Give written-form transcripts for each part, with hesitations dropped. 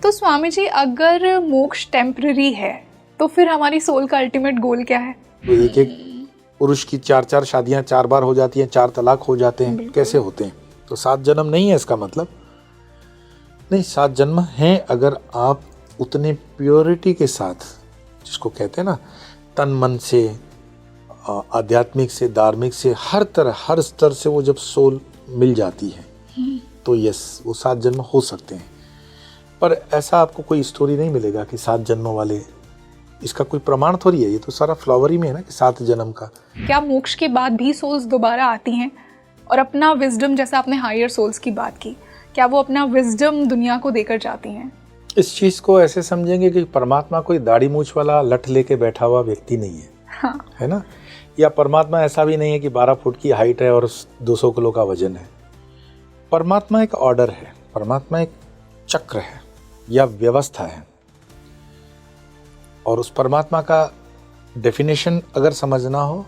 तो स्वामी जी, अगर मोक्ष टेम्पररी है तो फिर हमारी सोल का अल्टीमेट गोल क्या है? तो एक एक पुरुष की 4 शादियां 4 बार हो जाती हैं, 4 तलाक हो जाते हैं, कैसे होते हैं? तो 7 जन्म नहीं है इसका मतलब। नहीं, 7 जन्म हैं अगर आप उतने प्योरिटी के साथ, जिसको कहते हैं ना, तन मन से, आध्यात्मिक से, धार्मिक से, हर तरह हर स्तर से वो जब सोल मिल जाती है तो यस, वो 7 जन्म हो सकते हैं। पर ऐसा आपको कोई स्टोरी नहीं मिलेगा कि 7 जन्मों वाले, इसका कोई प्रमाण थोड़ी है। ये तो सारा फ्लावर ही में है ना कि 7 जन्म का। क्या मोक्ष के बाद भी सोल्स दोबारा आती हैं और अपना विजडम, जैसे आपने हायर सोल्स की बात की, क्या वो अपना विजडम दुनिया को देकर जाती हैं? इस चीज को ऐसे समझेंगे कि परमात्मा कोई दाढ़ी मूछ वाला लठ लेके बैठा हुआ व्यक्ति नहीं है। हाँ। है ना? या परमात्मा ऐसा भी नहीं है कि 12 फुट की हाइट है और 200 किलो का वजन है। परमात्मा एक ऑर्डर है, परमात्मा एक चक्र है या व्यवस्था है। और उस परमात्मा का डेफिनेशन अगर समझना हो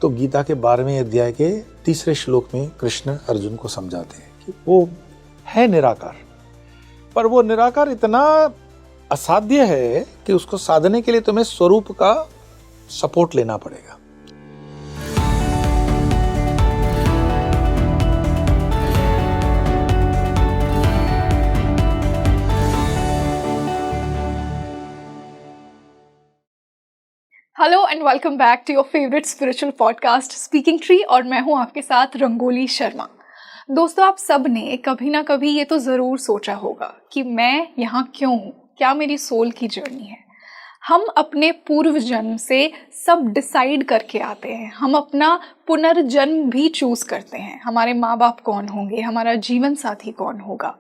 तो गीता के 12वें अध्याय के 3 श्लोक में कृष्ण अर्जुन को समझाते हैं कि वो है निराकार। पर वो निराकार इतना असाध्य है कि उसको साधने के लिए तुम्हें स्वरूप का सपोर्ट लेना पड़ेगा। Hello and welcome back to your favourite spiritual podcast speaking tree, और मैं हूं आपके साथ रंगोली शर्मा। दोस्तों, आप सब ने कभी ना कभी ये तो ज़रूर सोचा होगा कि मैं यहाँ क्यों हूँ, क्या मेरी सोल की जर्नी है। हम अपने पूर्व जन्म से सब डिसाइड करके आते हैं, हम अपना पुनर्जन्म भी चूज़ करते हैं। हमारे माँ बाप कौन होंगे, हमारा जीवन साथी कौन होगा,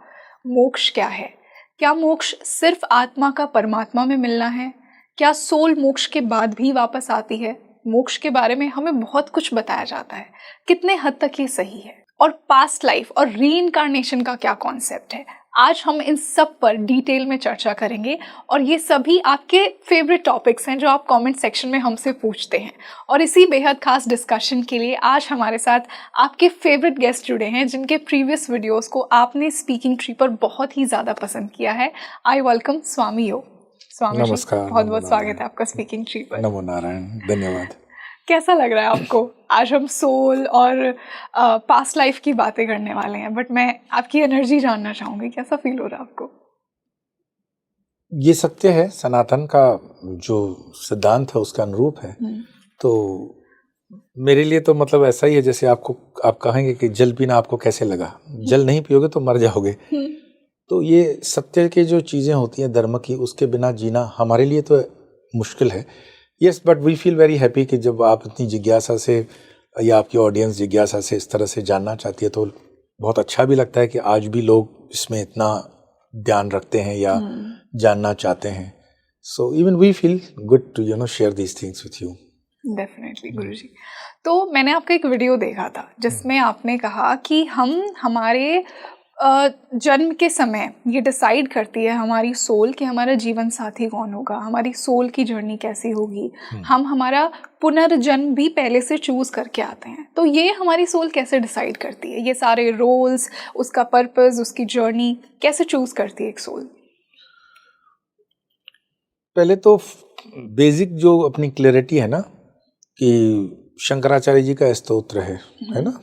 मोक्ष क्या है, क्या मोक्ष सिर्फ आत्मा का परमात्मा में मिलना है, क्या सोल मोक्ष के बाद भी वापस आती है। मोक्ष के बारे में हमें बहुत कुछ बताया जाता है, कितने हद तक ये सही है, और पास्ट लाइफ और रीइंकार्नेशन का क्या कॉन्सेप्ट है। आज हम इन सब पर डिटेल में चर्चा करेंगे, और ये सभी आपके फेवरेट टॉपिक्स हैं जो आप कमेंट सेक्शन में हमसे पूछते हैं। और इसी बेहद खास डिस्कशन के लिए आज हमारे साथ आपके फेवरेट गेस्ट जुड़े हैं, जिनके प्रीवियस वीडियोस को आपने स्पीकिंग ट्री पर बहुत ही ज़्यादा पसंद किया है। आई वेलकम स्वामी यो। स्वामी जी, नमस्कार, बहुत बहुत स्वागत है आपका स्पीकिंग ट्री पर। नमो नारायण, धन्यवाद। कैसा लग रहा है आपको? आज हम सोल और पास्ट लाइफ की बातें करने वाले हैं, बट मैं आपकी एनर्जी जानना चाहूंगी, कैसा फील हो रहा है आपको? ये सत्य है, सनातन का जो सिद्धांत है उसका अनुरूप है। तो मेरे लिए तो मतलब ऐसा ही है जैसे आप कहेंगे कि जल पीना आपको कैसे लगा। जल नहीं पियोगे तो मर जाओगे। तो ये सत्य की जो चीज़ें होती हैं धर्म की, उसके बिना जीना हमारे लिए तो मुश्किल है। Yes, but we feel very happy कि जब आप इतनी जिज्ञासा से या आपकी ऑडियंस जिज्ञासा से इस तरह से जानना चाहती है तो बहुत अच्छा भी लगता है कि आज भी लोग इसमें इतना ध्यान रखते हैं या जानना चाहते हैं। So even we feel good to share these things with you. Definitely Guruji. तो मैंने आपका एक वीडियो देखा था जिसमें आपने कहा कि हम हमारे जन्म के समय ये डिसाइड करती है हमारी सोल कि हमारा जीवन साथी कौन होगा, हमारी सोल की जर्नी कैसी होगी। हम हमारा पुनर्जन्म भी पहले से चूज़ करके आते हैं। तो ये हमारी सोल कैसे डिसाइड करती है, ये सारे रोल्स, उसका पर्पस, उसकी जर्नी कैसे चूज़ करती है एक सोल? पहले तो बेसिक जो अपनी क्लैरिटी है ना, कि शंकराचार्य जी का स्तोत्र है ना,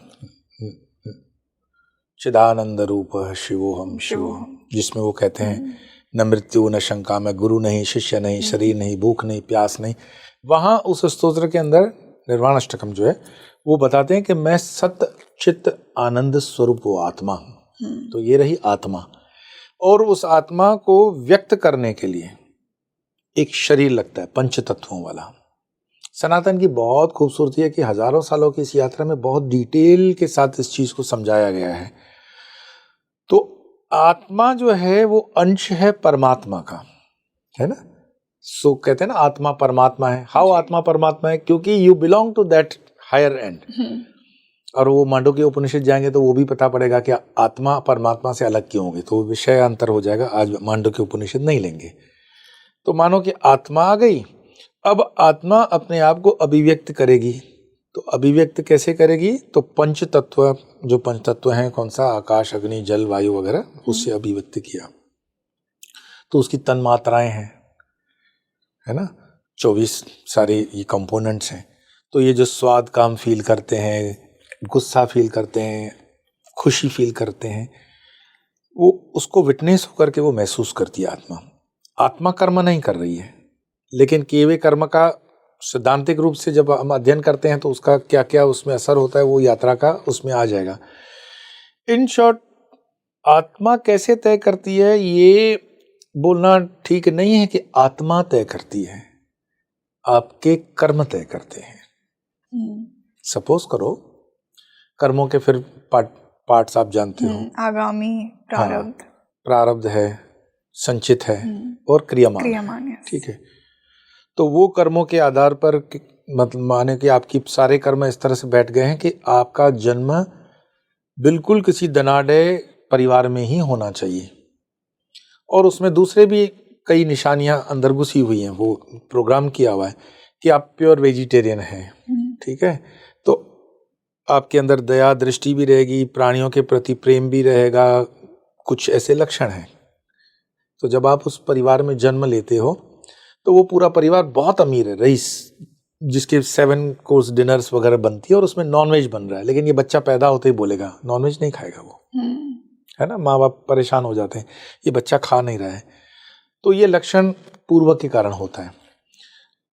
चिदानंद रूप शिवोहम शिवोहम, जिसमें वो कहते हैं न मृत्यु न शंका, मैं गुरु नहीं, शिष्य नहीं, शरीर नहीं, भूख नहीं, प्यास नहीं। वहाँ उस स्तोत्र के अंदर निर्वाण अष्टकम जो है वो बताते हैं कि मैं सत चित्त आनंद स्वरूप वो आत्मा हूँ। तो ये रही आत्मा, और उस आत्मा को व्यक्त करने के लिए एक शरीर लगता है पंच तत्वों वाला। सनातन की बहुत खूबसूरती है कि हजारों सालों की इस यात्रा में बहुत डिटेल के साथ इस चीज को समझाया गया है। तो आत्मा जो है वो अंश है परमात्मा का, है ना। सो कहते हैं ना आत्मा परमात्मा है। हाउ आत्मा परमात्मा है? क्योंकि you belong to that higher end. और वो मांडुक्य उपनिषद जाएंगे तो वो भी पता पड़ेगा कि आत्मा परमात्मा से अलग क्यों होगी, तो विषय अंतर हो जाएगा। आज मांडुक्य उपनिषद नहीं लेंगे। तो मानो कि आत्मा आ गई, अब आत्मा अपने आप को अभिव्यक्त करेगी। तो अभिव्यक्त कैसे करेगी? तो पंच तत्व, जो पंच तत्व हैं, कौन सा, आकाश, अग्नि, जल, वायु वगैरह, उससे अभिव्यक्त किया। तो उसकी तन मात्राएं हैं, है ना, 24 सारे ये कंपोनेंट्स हैं। तो ये जो स्वाद का हम फील करते हैं, गुस्सा फील करते हैं, खुशी फील करते हैं, वो उसको विटनेस होकर के वो महसूस करती है आत्मा। आत्मा कर्म नहीं कर रही है, लेकिन किए हुए कर्म का सिद्धांतिक रूप से जब हम अध्ययन करते हैं तो उसका क्या क्या उसमें असर होता है वो यात्रा का उसमें आ जाएगा। इन शॉर्ट, आत्मा कैसे तय करती है ये बोलना ठीक नहीं है कि आत्मा तय करती है, आपके कर्म तय करते हैं। सपोज करो कर्मों के फिर पार्ट्स आप जानते हो, आगामी, प्रारब्ध। हाँ, प्रारब्ध है, संचित है और क्रियामान है, ठीक है। तो वो कर्मों के आधार पर मतलब माने कि आपकी सारे कर्म इस तरह से बैठ गए हैं कि आपका जन्म बिल्कुल किसी धनाढ्य परिवार में ही होना चाहिए, और उसमें दूसरे भी कई निशानियां अंदर घुसी हुई हैं, वो प्रोग्राम किया हुआ है कि आप प्योर वेजिटेरियन हैं, ठीक है, तो आपके अंदर दया दृष्टि भी रहेगी, प्राणियों के प्रति प्रेम भी रहेगा, कुछ ऐसे लक्षण हैं। तो जब आप उस परिवार में जन्म लेते हो तो वो पूरा परिवार बहुत अमीर है, रईस, जिसके 7 कोर्स डिनर्स वगैरह बनती है और उसमें नॉनवेज बन रहा है, लेकिन ये बच्चा पैदा होते ही बोलेगा नॉनवेज नहीं खाएगा वो, है ना, माँ बाप परेशान हो जाते हैं, ये बच्चा खा नहीं रहा है। तो ये लक्षण पूर्व के कारण होता है।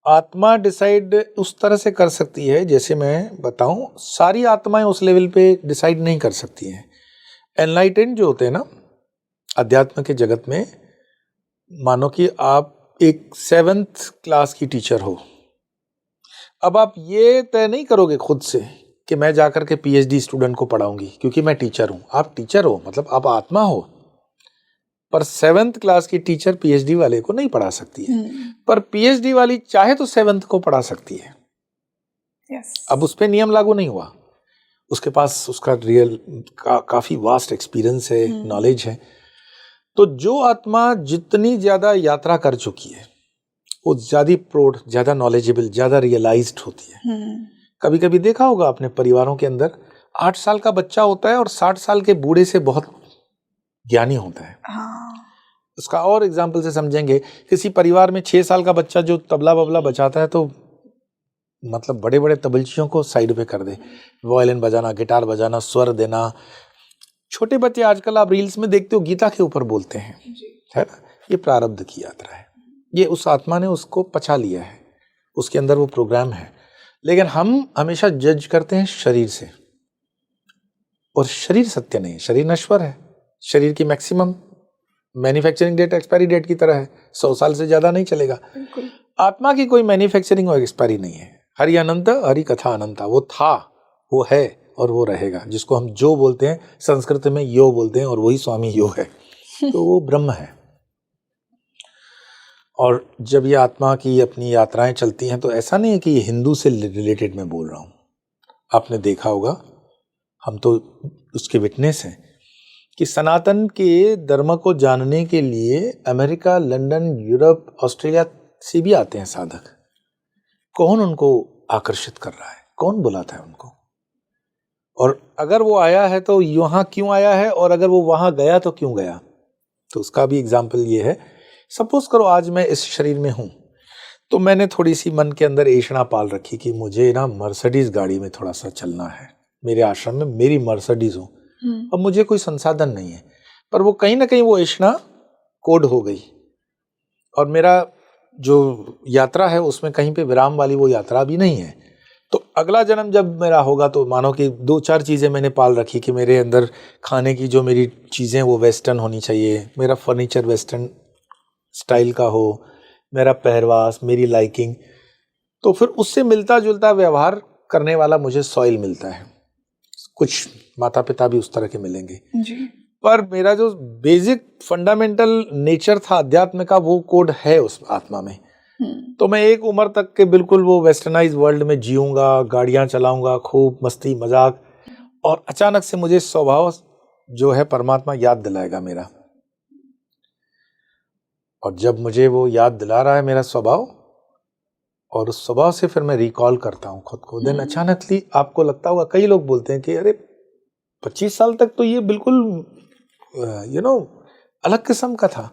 आत्मा डिसाइड उस तरह से कर सकती है, जैसे मैं बताऊं, सारी आत्माएं उस लेवल पे डिसाइड नहीं कर सकती हैं। एनलाइटेंड जो होते हैं ना अध्यात्म के जगत में, मानो कि आप एक 7th क्लास की टीचर हो, अब आप ये तय नहीं करोगे खुद से कि मैं जाकर के PhD स्टूडेंट को पढ़ाऊंगी क्योंकि मैं टीचर हूं। आप टीचर हो, मतलब आप आत्मा हो, पर 7th क्लास की टीचर PhD वाले को नहीं पढ़ा सकती है, पर PhD वाली चाहे तो 7th को पढ़ा सकती है। अब उस पर नियम लागू नहीं हुआ, उसके पास उसका रियल काफी वास्ट एक्सपीरियंस है, नॉलेज है। तो जो आत्मा जितनी ज्यादा यात्रा कर चुकी है वो ज्यादा प्रौढ़, ज्यादा नॉलेजेबल, ज्यादा रियलाइज्ड होती है। कभी कभी देखा होगा अपने परिवारों के अंदर 8 साल का बच्चा होता है और 60 साल के बूढ़े से बहुत ज्ञानी होता है। उसका और एग्जाम्पल से समझेंगे, किसी परिवार में 6 साल का बच्चा जो तबला बबला बजाता है तो मतलब बड़े बड़े तबलचियों को साइड पे कर दे, वायलिन बजाना, गिटार बजाना, स्वर देना। छोटे बच्चे आजकल आप रील्स में देखते हो गीता के ऊपर बोलते हैं, है ना। ये प्रारब्ध की यात्रा है, ये उस आत्मा ने उसको पचा लिया है, उसके अंदर वो प्रोग्राम है। लेकिन हम हमेशा जज करते हैं शरीर से, और शरीर सत्य नहीं है, शरीर नश्वर है। शरीर की maximum manufacturing date expiry date की तरह है, 100 साल से ज्यादा नहीं चलेगा। आत्मा की कोई मैन्युफैक्चरिंग और एक्सपायरी नहीं है। हरि अनंत, हरि कथा अनंता, वो था, वो है और वो रहेगा। जिसको हम जो बोलते हैं, संस्कृत में यो बोलते हैं, और वही स्वामी यो है, तो वो ब्रह्म है। और जब ये आत्मा की अपनी यात्राएं चलती हैं तो ऐसा नहीं है कि ये हिंदू से रिलेटेड मैं बोल रहा हूँ। आपने देखा होगा, हम तो उसके विटनेस हैं, कि सनातन के धर्म को जानने के लिए अमेरिका, लंदन, यूरोप, ऑस्ट्रेलिया से भी आते हैं साधक। कौन उनको आकर्षित कर रहा है, कौन बुलाता है उनको? और अगर वो आया है तो यहाँ क्यों आया है, और अगर वो वहां गया तो क्यों गया? तो उसका भी एग्जाम्पल ये है, सपोज करो आज मैं इस शरीर में हूं, तो मैंने थोड़ी सी मन के अंदर ऐशना पाल रखी कि मुझे ना मर्सिडीज गाड़ी में थोड़ा सा चलना है, मेरे आश्रम में मेरी मर्सिडीज हो। अब मुझे कोई संसाधन नहीं है, पर वो कहीं ना कहीं वो ऐशना कोड हो गई, और मेरा जो यात्रा है उसमें कहीं पे विराम वाली वो यात्रा भी नहीं है। तो अगला जन्म जब मेरा होगा तो मानो कि 2-4 चीज़ें मैंने पाल रखी कि मेरे अंदर खाने की जो मेरी चीज़ें वो वेस्टर्न होनी चाहिए, मेरा फर्नीचर वेस्टर्न स्टाइल का हो, मेरा पहरवास, मेरी लाइकिंग, तो फिर उससे मिलता जुलता व्यवहार करने वाला मुझे सॉइल मिलता है। कुछ माता पिता भी उस तरह के मिलेंगे जी। पर मेरा जो बेसिक फंडामेंटल नेचर था अध्यात्म का, वो कोड है उस आत्मा में। तो मैं एक उम्र तक के बिल्कुल वो वेस्टर्नाइज वर्ल्ड में जीऊंगा, गाड़ियां चलाऊंगा, खूब मस्ती मजाक, और अचानक से मुझे स्वभाव जो है परमात्मा याद दिलाएगा मेरा। और जब मुझे वो याद दिला रहा है मेरा स्वभाव, और उस स्वभाव से फिर मैं रिकॉल करता हूँ खुद को, देन अचानकली आपको लगता होगा, कई लोग बोलते हैं कि अरे 25 साल तक तो ये बिल्कुल अलग किस्म का था,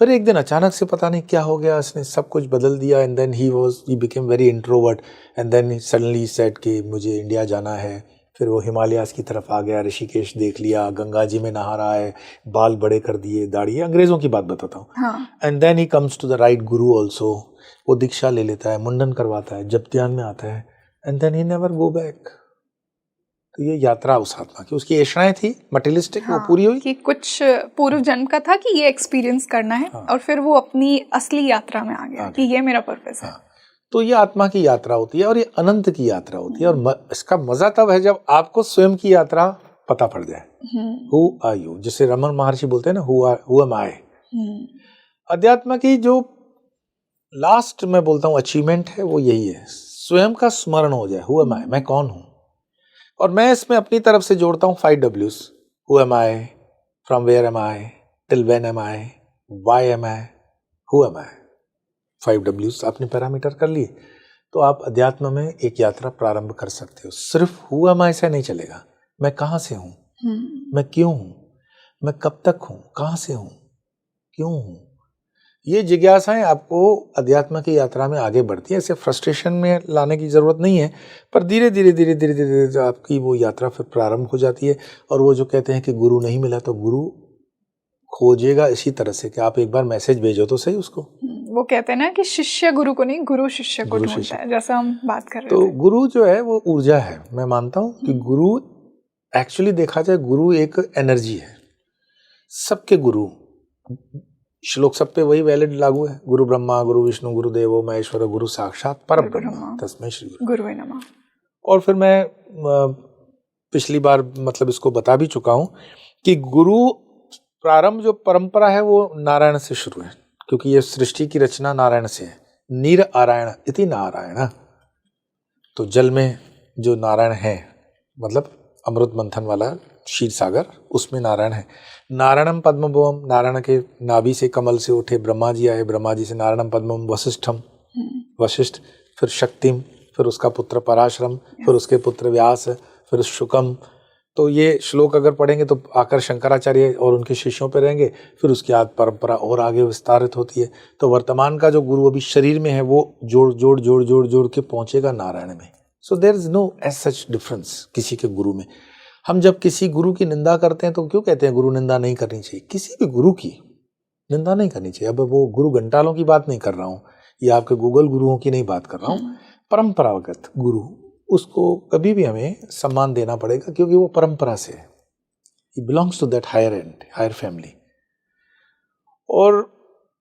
फिर एक दिन अचानक से पता नहीं क्या हो गया, उसने सब कुछ बदल दिया and then he became very introvert and then suddenly said कि मुझे इंडिया जाना है। फिर वो हिमालयाज की तरफ आ गया, ऋषिकेश देख लिया, गंगा जी में नहा रहा है, बाल बड़े कर दिए, दाढ़ी, अंग्रेजों की बात बताता हूँ। And then he comes to the right guru also, वो दीक्षा ले लेता है, मुंडन करवाता है, जब ध्यान में आता है and then he never go back. तो ये यात्रा उस आत्मा की, उसकी इच्छाएं थी मटेरियलिस्टिक, वो पूरी हुई कि कुछ पूर्व जन्म का था कि ये एक्सपीरियंस करना है, और फिर वो अपनी असली यात्रा में आ गया कि ये मेरा पर्पस है। तो ये आत्मा की यात्रा होती है और ये अनंत की यात्रा होती है, और इसका मजा तब है जब आपको स्वयं की यात्रा पता पड़ जाए। हु आर यू, जिसे रमन महर्षि बोलते हैं ना, हु एम आई। अध्यात्म की जो लास्ट मैं बोलता हूँ अचीवमेंट है वो यही है, स्वयं का स्मरण हो जाए, हु एम आई, मैं कौन हूँ। और मैं इसमें अपनी तरफ से जोड़ता हूँ 5 W's, who am I, from where am I, till when am I, why am I, who am I. 5 W's आपने पैरामीटर कर लिए तो आप अध्यात्म में एक यात्रा प्रारंभ कर सकते हो। सिर्फ हु एम आई से नहीं चलेगा, मैं कहाँ से हूँ, मैं क्यों हूँ, मैं कब तक हूँ, कहाँ से हूँ, क्यों हूँ। ये जिज्ञासाएं आपको अध्यात्म की यात्रा में आगे बढ़ती है। ऐसे फ्रस्ट्रेशन में लाने की जरूरत नहीं है, पर धीरे धीरे धीरे धीरे धीरे धीरे आपकी वो यात्रा फिर प्रारंभ हो जाती है। और वो जो कहते हैं कि गुरु नहीं मिला, तो गुरु खोजेगा इसी तरह से कि आप एक बार मैसेज भेजो तो सही उसको। वो कहते हैं ना कि शिष्य गुरु को नहीं, गुरु शिष्य को ढूंढता है, जैसा हम बात कर रहे थे। तो गुरु जो है वो ऊर्जा है। मैं मानता हूँ कि गुरु एक्चुअली देखा जाए, गुरु एक एनर्जी है। सबके गुरु, श्लोक सब पे वही वैलिड लागू है, गुरु ब्रह्मा गुरु विष्णु गुरु देवो महेश्वर गुरु साक्षात परब्रह्म तस्मै श्री गुरुवे नमः। और फिर मैं पिछली बार मतलब इसको बता भी चुका हूँ कि गुरु प्रारंभ जो परंपरा है वो नारायण से शुरू है, क्योंकि ये सृष्टि की रचना नारायण से है। नीर आरायण इति नारायण, तो जल में जो नारायण है, मतलब अमृत मंथन वाला क्षीर सागर, उसमें नारायण है। नारायणम पद्मभुवम, नारायण के नाभि से कमल से उठे ब्रह्मा जी आए, ब्रह्मा जी से नारायणम पद्मम वशिष्ठम, वशिष्ठ, फिर शक्तिम, फिर उसका पुत्र पराशरम, फिर उसके पुत्र व्यास, फिर शुकम। तो ये श्लोक अगर पढ़ेंगे तो आकर शंकराचार्य और उनके शिष्यों पे रहेंगे, फिर उसकी बाद परंपरा और आगे विस्तारित होती है। तो वर्तमान का जो गुरु अभी शरीर में है वो जोड़ जोड़ जोड़ जोड़ जोड़ के पहुंचेगा नारायण में। So there is no as such difference किसी के गुरु में। हम जब किसी गुरु की निंदा करते हैं तो क्यों कहते हैं गुरु निंदा नहीं करनी चाहिए? किसी भी गुरु की निंदा नहीं करनी चाहिए। अब वो गुरु घंटालों की बात नहीं कर रहा हूँ, या आपके गूगल गुरुओं की नहीं बात कर रहा हूँ। परंपरागत गुरु, उसको कभी भी हमें सम्मान देना पड़ेगा, क्योंकि वो परंपरा से है, he belongs to that higher end, higher family. और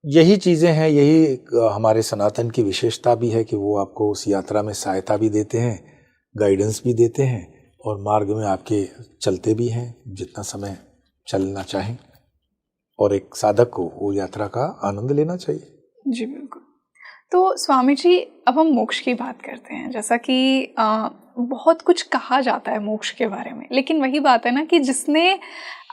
यही चीजें हैं, यही हमारे सनातन की विशेषता भी है कि वो आपको उस यात्रा में सहायता भी देते हैं, गाइडेंस भी देते हैं, और मार्ग में आपके चलते भी हैं जितना समय चलना चाहें, और एक साधक को वो यात्रा का आनंद लेना चाहिए। जी बिल्कुल। तो स्वामी जी, अब हम मोक्ष की बात करते हैं। जैसा कि बहुत कुछ कहा जाता है मोक्ष के बारे में, लेकिन वही बात है ना कि जिसने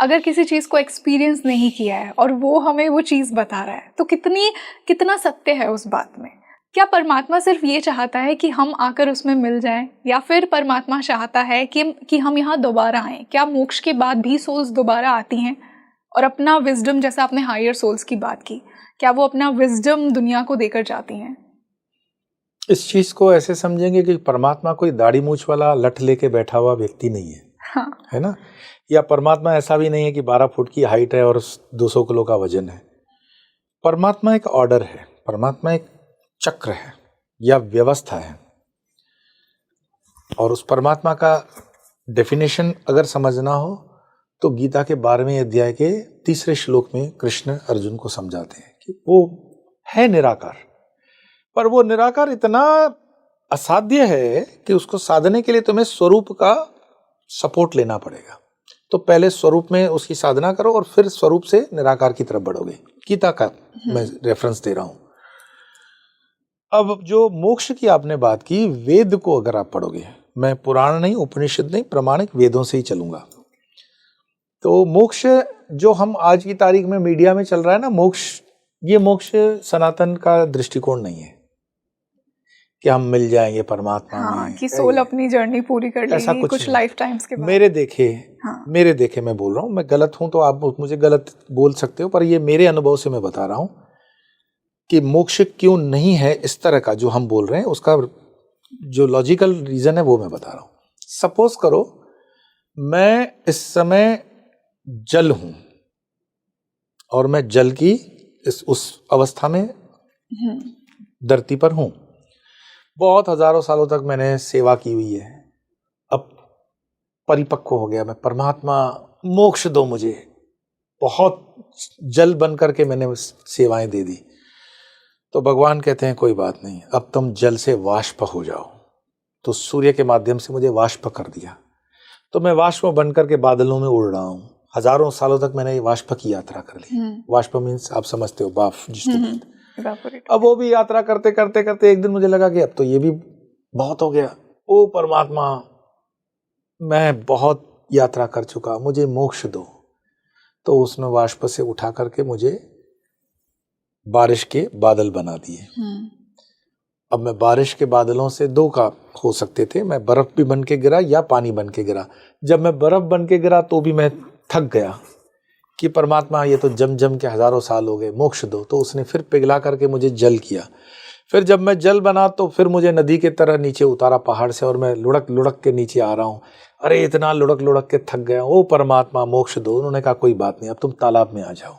अगर किसी चीज़ को एक्सपीरियंस नहीं किया है और वो हमें वो चीज़ बता रहा है, तो कितना सत्य है उस बात में? क्या परमात्मा सिर्फ ये चाहता है कि हम आकर उसमें मिल जाएं, या फिर परमात्मा चाहता है कि हम यहाँ दोबारा आएं? क्या मोक्ष के बाद भी सोल्स दोबारा आती हैं और अपना विजडम, जैसा आपने हायर सोल्स की बात की, क्या वो अपना विजडम दुनिया को देकर जाती हैं? इस चीज को ऐसे समझेंगे कि परमात्मा कोई दाढ़ी मूछ वाला लठ लेके बैठा हुआ व्यक्ति नहीं है। हाँ। है ना? या परमात्मा ऐसा भी नहीं है कि 12 फुट की हाइट है और 200 किलो का वजन है। परमात्मा एक ऑर्डर है, परमात्मा एक चक्र है या व्यवस्था है। और उस परमात्मा का डेफिनेशन अगर समझना हो तो गीता के 12वें अध्याय के 3 श्लोक में कृष्ण अर्जुन को समझाते हैं कि वो है निराकार, पर वो निराकार इतना असाध्य है कि उसको साधने के लिए तुम्हें स्वरूप का सपोर्ट लेना पड़ेगा। तो पहले स्वरूप में उसकी साधना करो और फिर स्वरूप से निराकार की तरफ बढ़ोगे। गीता का मैं रेफरेंस दे रहा हूं। अब जो मोक्ष की आपने बात की, वेद को अगर आप पढ़ोगे, मैं पुराण नहीं, उपनिषद नहीं, प्रमाणिक वेदों से ही चलूंगा, तो मोक्ष जो हम आज की तारीख में मीडिया में चल रहा है ना, मोक्ष, ये मोक्ष सनातन का दृष्टिकोण नहीं है। कि हम मिल जाएंगे परमात्मा हाँ, में, कि सोल अपनी जर्नी पूरी कर ऐसा लेगी कुछ नहीं। लाइफ टाइम्स के बाद। हाँ। मेरे देखे मैं बोल रहा हूँ, मैं गलत हूं तो आप मुझे गलत बोल सकते हो, पर ये मेरे अनुभव से मैं बता रहा हूं कि मोक्ष क्यों नहीं है इस तरह का जो हम बोल रहे हैं, उसका जो लॉजिकल रीजन है वो मैं बता रहा हूं। सपोज करो मैं इस समय जल हूं और मैं जल की उस अवस्था में धरती पर हूं, बहुत हजारों सालों तक मैंने सेवा की हुई है, अब परिपक्व हो गया मैं, परमात्मा मोक्ष दो मुझे, बहुत जल बन करके मैंने सेवाएं दे दी। तो भगवान कहते हैं कोई बात नहीं, अब तुम जल से वाष्प हो जाओ। तो सूर्य के माध्यम से मुझे वाष्प कर दिया, तो मैं वाष्प बन करके बादलों में उड़ रहा हूँ। हजारों सालों तक मैंने वाष्प की यात्रा कर ली। वाष्प मीन्स आप समझते हो, बाफ जिसको। अब वो भी यात्रा करते करते करते एक दिन मुझे लगा कि अब तो ये भी बहुत हो गया, ओ परमात्मा मैं बहुत यात्रा कर चुका, मुझे मोक्ष दो। तो उसने वाष्प से उठा करके मुझे बारिश के बादल बना दिए। अब मैं बारिश के बादलों से दो का हो सकते थे, मैं बर्फ भी बन के गिरा या पानी बन के गिरा। जब मैं बर्फ बन के गिरा तो भी मैं थक गया कि परमात्मा ये तो जम जम के हजारों साल हो गए, मोक्ष दो। तो उसने फिर पिघला करके मुझे जल किया। फिर जब मैं जल बना तो फिर मुझे नदी के तरह नीचे उतारा पहाड़ से, और मैं लुढ़क लुढ़क के नीचे आ रहा हूँ। अरे इतना लुढ़क लुढ़क के थक गया, ओ परमात्मा मोक्ष दो। उन्होंने कहा कोई बात नहीं, अब तुम तालाब में आ जाओ।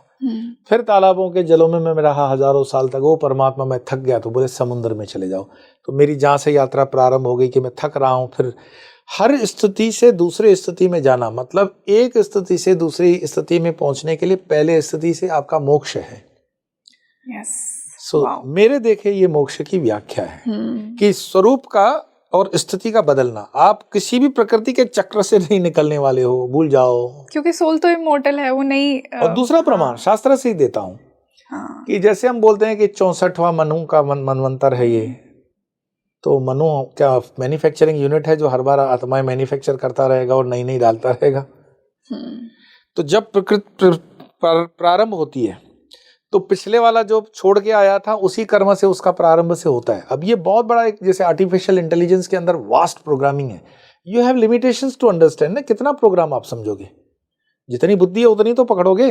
फिर तालाबों के जलों में मैं रहा हजारों साल तक। ओ परमात्मा मैं थक गया, तो बोले समुद्र में चले जाओ। तो मेरी जहाँ से यात्रा प्रारंभ हो गई कि मैं थक रहा हूँ, फिर हर स्थिति से दूसरे स्थिति में जाना, मतलब एक स्थिति से दूसरी स्थिति में पहुंचने के लिए पहले स्थिति से आपका मोक्ष है। मेरे देखे ये मोक्ष की व्याख्या है कि स्वरूप का और स्थिति का बदलना। आप किसी भी प्रकृति के चक्र से नहीं निकलने वाले हो, भूल जाओ, क्योंकि सोल तो इमॉर्टल है, वो नहीं। और दूसरा प्रमाण शास्त्र से ही देता हूँ कि जैसे हम बोलते हैं कि 64वां मनु का मनवंतर है ये, तो मनु क्या मैन्युफैक्चरिंग यूनिट है जो हर बार आत्माएं मैन्युफैक्चर करता रहेगा और नई नई डालता रहेगा। तो जब प्रकृति प्रारंभ होती है तो पिछले वाला जो छोड़ के आया था उसी कर्म से उसका प्रारंभ से होता है। अब ये बहुत बड़ा एक, जैसे आर्टिफिशियल इंटेलिजेंस के अंदर वास्ट प्रोग्रामिंग है, you have limitations to understand ना, कितना प्रोग्राम आप समझोगे, जितनी बुद्धि है उतनी तो पकड़ोगे।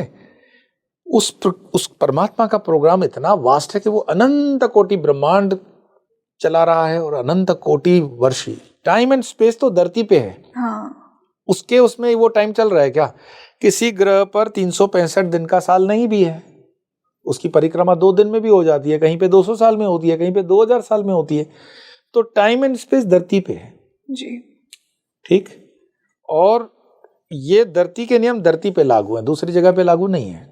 उस परमात्मा का प्रोग्राम इतना वास्ट है कि वो अनंत कोटि ब्रह्मांड चला रहा है और अनंत कोटि वर्ष, टाइम एंड स्पेस तो धरती पे है। उसके उसमें वो टाइम चल रहा है क्या? किसी ग्रह पर 365 दिन का साल नहीं भी है, उसकी परिक्रमा 2 दिन में भी हो जाती है, कहीं पे 200 साल में होती है, कहीं पे 2000 साल में होती है। तो टाइम एंड स्पेस धरती पे है जी, ठीक। और ये धरती के नियम धरती पे लागू हैं, दूसरी जगह पे लागू नहीं है।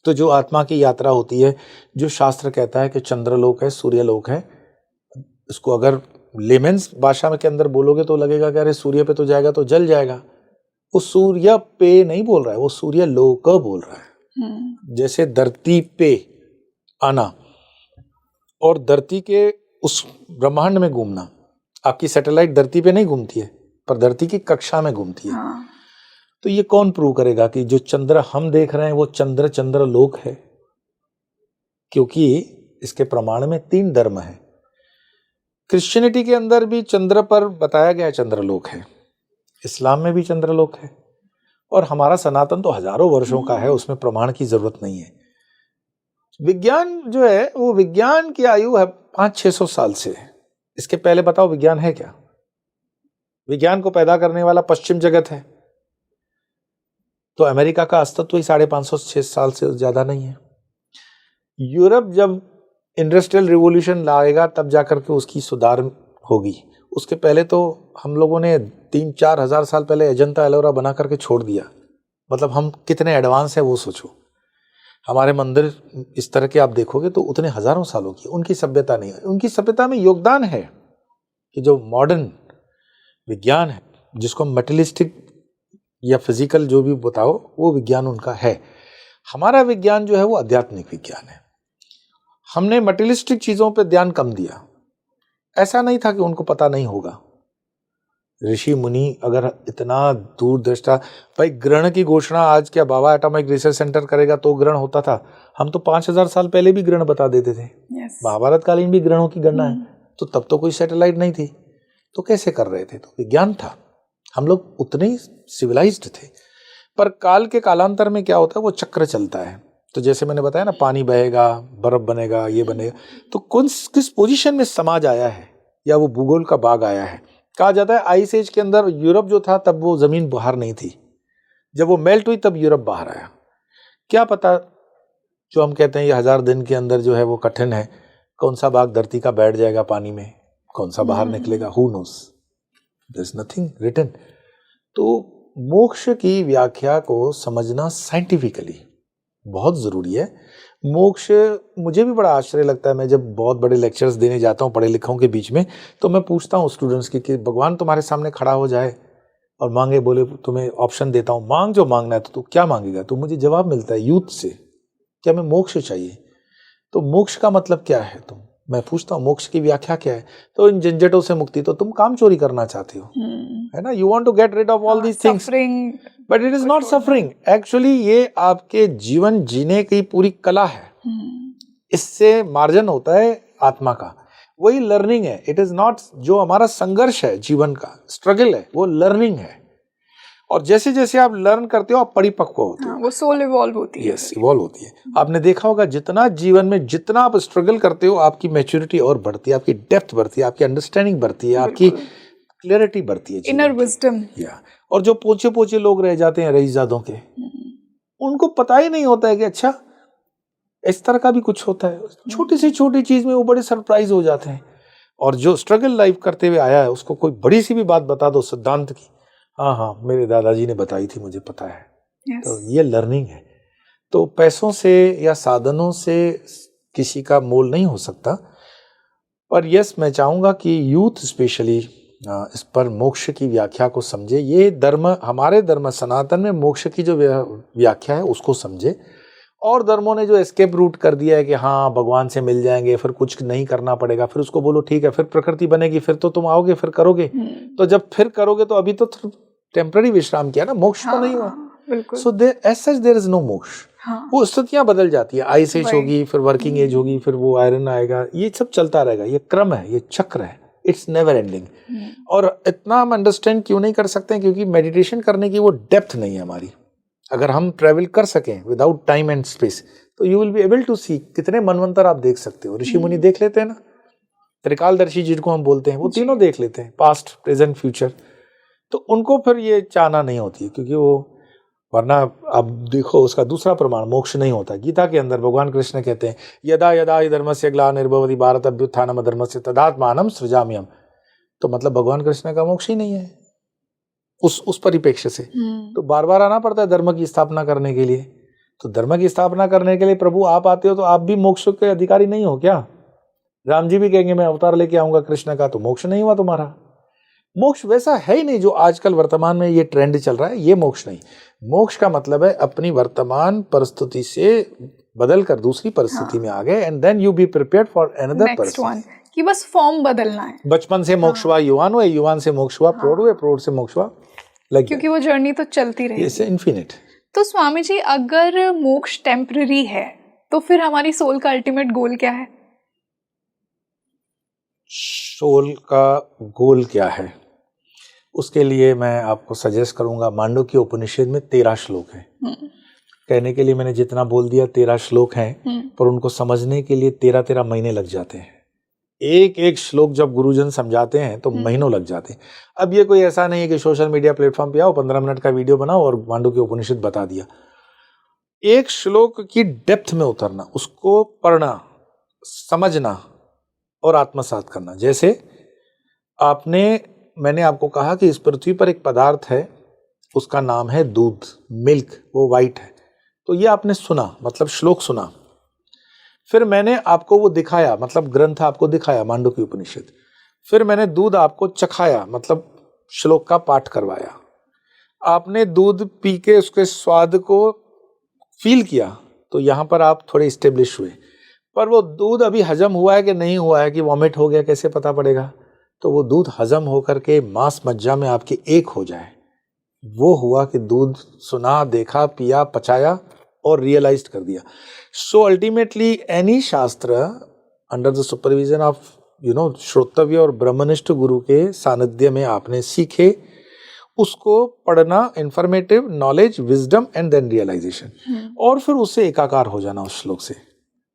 तो जो आत्मा की यात्रा होती है, जो शास्त्र कहता है कि चंद्रलोक है, सूर्यलोक है, इसको अगर लेमेंस भाषा के अंदर बोलोगे तो लगेगा कि अरे सूर्य पे तो जाएगा तो जल जाएगा। वो सूर्य पे नहीं बोल रहा है, वो सूर्य लोक बोल रहा है। जैसे धरती पे आना और धरती के उस ब्रह्मांड में घूमना, आपकी सैटेलाइट धरती पे नहीं घूमती है पर धरती की कक्षा में घूमती है। तो ये कौन प्रूव करेगा कि जो चंद्र हम देख रहे हैं वो चंद्र लोक है? क्योंकि इसके प्रमाण में 3 धर्म है। क्रिश्चियनिटी के अंदर भी चंद्र पर बताया गया चंद्रलोक है, इस्लाम में भी चंद्रलोक है, और हमारा सनातन तो हजारों वर्षों का है, उसमें प्रमाण की जरूरत नहीं है। विज्ञान जो है वो विज्ञान की आयु है 500-600 साल से। इसके पहले बताओ विज्ञान है क्या? विज्ञान को पैदा करने वाला पश्चिम जगत है, तो अमेरिका का अस्तित्व ही 550-600 साल से ज्यादा नहीं है। यूरोप जब इंडस्ट्रियल रिवॉल्यूशन लाएगा तब जाकर के उसकी सुधार होगी। उसके पहले तो हम लोगों ने 3-4 हजार साल पहले अजंता एलोरा बना करके छोड़ दिया। मतलब हम कितने एडवांस है वो सोचो। हमारे मंदिर इस तरह के आप देखोगे तो उतने हजारों सालों की, उनकी सभ्यता नहीं है। उनकी सभ्यता में योगदान है कि जो मॉडर्न विज्ञान है, जिसको मेटेरियलिस्टिक या फिजिकल जो भी बताओ, वो विज्ञान उनका है। हमारा विज्ञान जो है वो आध्यात्मिक विज्ञान है। हमने मटेरियलिस्टिक चीजों पे ध्यान कम दिया। ऐसा नहीं था कि उनको पता नहीं होगा। ऋषि मुनि अगर इतना दूरदृष्टा, भाई ग्रहण की घोषणा आज क्या बाबा एटॉमिक रिसर्च सेंटर करेगा तो ग्रहण होता था? हम तो 5000 साल पहले भी ग्रहण बता देते थे। महाभारत कालीन भी ग्रहणों की गणना है। तो तब तो कोई सैटेलाइट नहीं थी, तो कैसे कर रहे थे? तो विज्ञान था, हम लोग उतने ही सिविलाइज्ड थे। पर काल के कालांतर में क्या होता है, वो चक्र चलता है। तो जैसे मैंने बताया ना, पानी बहेगा, बर्फ बनेगा, ये बनेगा, तो किस पोजीशन में समाज आया है या वो भूगोल का बाग आया है। कहा जाता है आइस एज के अंदर यूरोप जो था तब वो जमीन बाहर नहीं थी, जब वो मेल्ट हुई तब यूरोप बाहर आया। क्या पता, जो हम कहते हैं ये 1000 दिन के अंदर जो है वो कठिन है, कौन सा बाग धरती का बैठ जाएगा पानी में, कौन सा बाहर निकलेगा, who knows, there is nothing written. तो मोक्ष की व्याख्या को समझना साइंटिफिकली बहुत जरूरी है। मोक्ष, मुझे भी बड़ा आश्चर्य लगता है, मैं जब बहुत बड़े लेक्चर्स देने जाता हूँ पढ़े लिखों के बीच में, तो मैं पूछता हूँ स्टूडेंट्स की कि भगवान तुम्हारे सामने खड़ा हो जाए और मांगे, बोले तुम्हें ऑप्शन देता हूँ, मांग जो मांगना है, तो तू क्या मांगेगा? तो मुझे जवाब मिलता है यूथ से, क्या मैं मोक्ष चाहिए। तो मोक्ष का मतलब क्या है? तुम, मैं पूछता हूँ मोक्ष की व्याख्या क्या है? तो इन झंझटों से मुक्ति। तो तुम काम चोरी करना चाहते हो, है ना, you want to get rid of all these things, but it is not suffering. Actually ये आपके जीवन जीने की पूरी कला है, इससे मार्जन होता है आत्मा का, वही लर्निंग है। इट इज नॉट, जो हमारा संघर्ष है जीवन का, स्ट्रगल है, वो लर्निंग है। और जैसे जैसे आप लर्न करते हो आप परिपक्व होते हो, वो सोल इवॉल्व होती है। यस, इवॉल्व होती है। आपने देखा होगा जितना जीवन में जितना आप स्ट्रगल करते हो, आपकी मैच्योरिटी और बढ़ती है, आपकी डेप्थ बढ़ती है, आपकी अंडरस्टैंडिंग बढ़ती है, आपकी क्लैरिटी बढ़ती है, इनर विजडम। या और जो पोचे पोचे लोग रह जाते हैं रईसजादों के, उनको पता ही नहीं होता है कि अच्छा इस तरह का भी कुछ होता है। छोटी से छोटी चीज में वो बड़े सरप्राइज हो जाते हैं। और जो स्ट्रगल लाइफ करते हुए आया है, उसको कोई बड़ी सी भी बात बता दो सिद्धांत की, हाँ हाँ मेरे दादाजी ने बताई थी, मुझे पता है। तो ये लर्निंग है। तो पैसों से या साधनों से किसी का मोल नहीं हो सकता। पर यस, मैं चाहूंगा कि यूथ स्पेशली इस पर मोक्ष की व्याख्या को समझे। ये धर्म, हमारे धर्म सनातन में मोक्ष की जो व्याख्या है उसको समझे। और धर्मों ने जो एस्केप रूट कर दिया है कि हाँ भगवान से मिल जाएंगे, फिर कुछ नहीं करना पड़ेगा, फिर उसको बोलो ठीक है, फिर प्रकृति बनेगी, फिर तो तुम आओगे, फिर करोगे। तो जब फिर करोगे तो अभी तो टेम्पररी विश्राम किया ना, मोक्ष तो नहीं हुआ। So as such there is no moksha. वो स्थितियां बदल जाती है, आइस एज होगी, फिर वर्किंग एज होगी, फिर वो आयरन आएगा, ये सब चलता रहेगा। ये क्रम है, ये चक्र है, इट्स नेवर एंडिंग। और इतना हम अंडरस्टैंड क्यों नहीं कर सकते हैं? क्योंकि मेडिटेशन करने की वो डेप्थ नहीं है हमारी। अगर हम ट्रेवल कर सकें विदाउट टाइम एंड स्पेस, तो you will be able to see. कितने मनवंतर आप देख सकते हो। ऋषि मुनि देख लेते हैं ना, त्रिकालदर्शी जिनको हम बोलते हैं, वो तीनों देख लेते हैं, पास्ट, प्रेजेंट, फ्यूचर। तो उनको फिर ये चाहना नहीं होती है, क्योंकि वो, वरना अब देखो उसका दूसरा प्रमाण मोक्ष नहीं होता। गीता के अंदर भगवान कृष्ण कहते हैं, यदा यदा हि धर्मस्य ग्लानिर्भवति भारत अभ्युत्थानम अधर्मस्य तदात्मानं सृजाम्यहम्। तो मतलब भगवान कृष्ण का मोक्ष ही नहीं है उस परिप्रेक्ष्य से। तो बार बार आना पड़ता है धर्म की स्थापना करने के लिए। तो धर्म की स्थापना करने के लिए प्रभु आप आते हो, तो आप भी मोक्ष के अधिकारी नहीं हो क्या? राम जी भी कहेंगे मैं अवतार लेके आऊंगा कृष्ण का, तो मोक्ष नहीं हुआ तुम्हारा। मोक्ष वैसा है ही नहीं जो आजकल वर्तमान में ये ट्रेंड चल रहा है, ये मोक्ष नहीं। मोक्ष का मतलब है अपनी वर्तमान परिस्थिति से बदल कर दूसरी परिस्थिति में आ गए, and then you be prepared for another paristhiti. कि बस फॉर्म बदलना है। बचपन से मोक्ष हुआ, युवान हुए, युवान से मोक्ष हुआ, प्रौढ़ हुए, प्रौढ़ से मोक्ष हुआ, क्योंकि वो जर्नी तो चलती रहेगी, ये इनफिनिट। तो स्वामी जी, अगर मोक्ष टेम्पररी है तो फिर हमारी सोल का अल्टीमेट गोल क्या है? सोल का गोल क्या है, उसके लिए मैं आपको सजेस्ट करूंगा, मांडुक्य उपनिषद में 13 श्लोक हैं। कहने के लिए मैंने जितना बोल दिया 13 श्लोक हैं, पर उनको समझने के लिए 13 महीने लग जाते हैं। एक एक श्लोक जब गुरुजन समझाते हैं तो महीनों लग जाते हैं। अब ये कोई ऐसा नहीं है कि सोशल मीडिया प्लेटफॉर्म पे आओ, 15 मिनट का वीडियो बनाओ और मांडुक्य उपनिषद बता दिया। एक श्लोक की डेप्थ में उतरना, उसको पढ़ना, समझना और आत्मसात करना। जैसे मैंने आपको कहा कि इस पृथ्वी पर एक पदार्थ है, उसका नाम है दूध, मिल्क, वो वाइट है। तो ये आपने सुना, मतलब श्लोक सुना। फिर मैंने आपको वो दिखाया, मतलब ग्रंथ आपको दिखाया, मांडुक्य उपनिषद। फिर मैंने दूध आपको चखाया, मतलब श्लोक का पाठ करवाया। आपने दूध पी के उसके स्वाद को फील किया, तो यहाँ पर आप थोड़े स्टेब्लिश हुए। पर वो दूध अभी हजम हुआ है कि नहीं हुआ है, कि वॉमिट हो गया, कैसे पता पड़ेगा? तो वो दूध हजम होकर के मांस मज्जा में आपके एक हो जाए, वो हुआ कि दूध सुना, देखा, पिया, पचाया और रियलाइज कर दिया। सो अल्टीमेटली एनी शास्त्र अंडर द सुपरविजन ऑफ श्रोतव्य और ब्रह्मनिष्ठ गुरु के सानिध्य में आपने सीखे, उसको पढ़ना, informative, knowledge, wisdom and then realisation, और फिर उससे एकाकार हो जाना उस श्लोक से,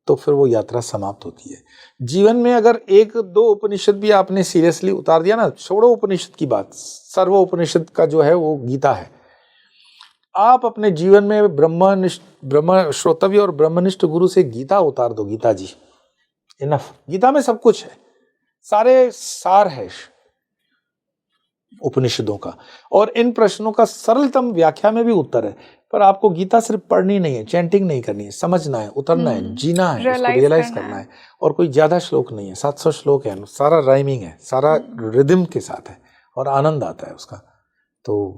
तो फिर वो यात्रा समाप्त होती है। जीवन में अगर एक दो उपनिषद भी आपने सीरियसली उतार दिया ना, छोड़ो उपनिषद की बात, सर्व उपनिषद का जो है वो गीता है, आप अपने जीवन में ब्रह्म श्रोतव्य और ब्रह्मनिष्ठ गुरु से गीता उतार दो, गीता जी इनफ। गीता में सब कुछ है, सारे सार है उपनिषदों का, और इन प्रश्नों का सरलतम व्याख्या में भी उत्तर है। पर आपको गीता सिर्फ पढ़नी नहीं है, चैंटिंग नहीं करनी है, समझना है, उतरना है, जीना है, उसको रियलाइज करना है। और कोई ज्यादा श्लोक नहीं है, 700 श्लोक है, सारा राइमिंग है, सारा रिदम के साथ है, और आनंद आता है उसका। तो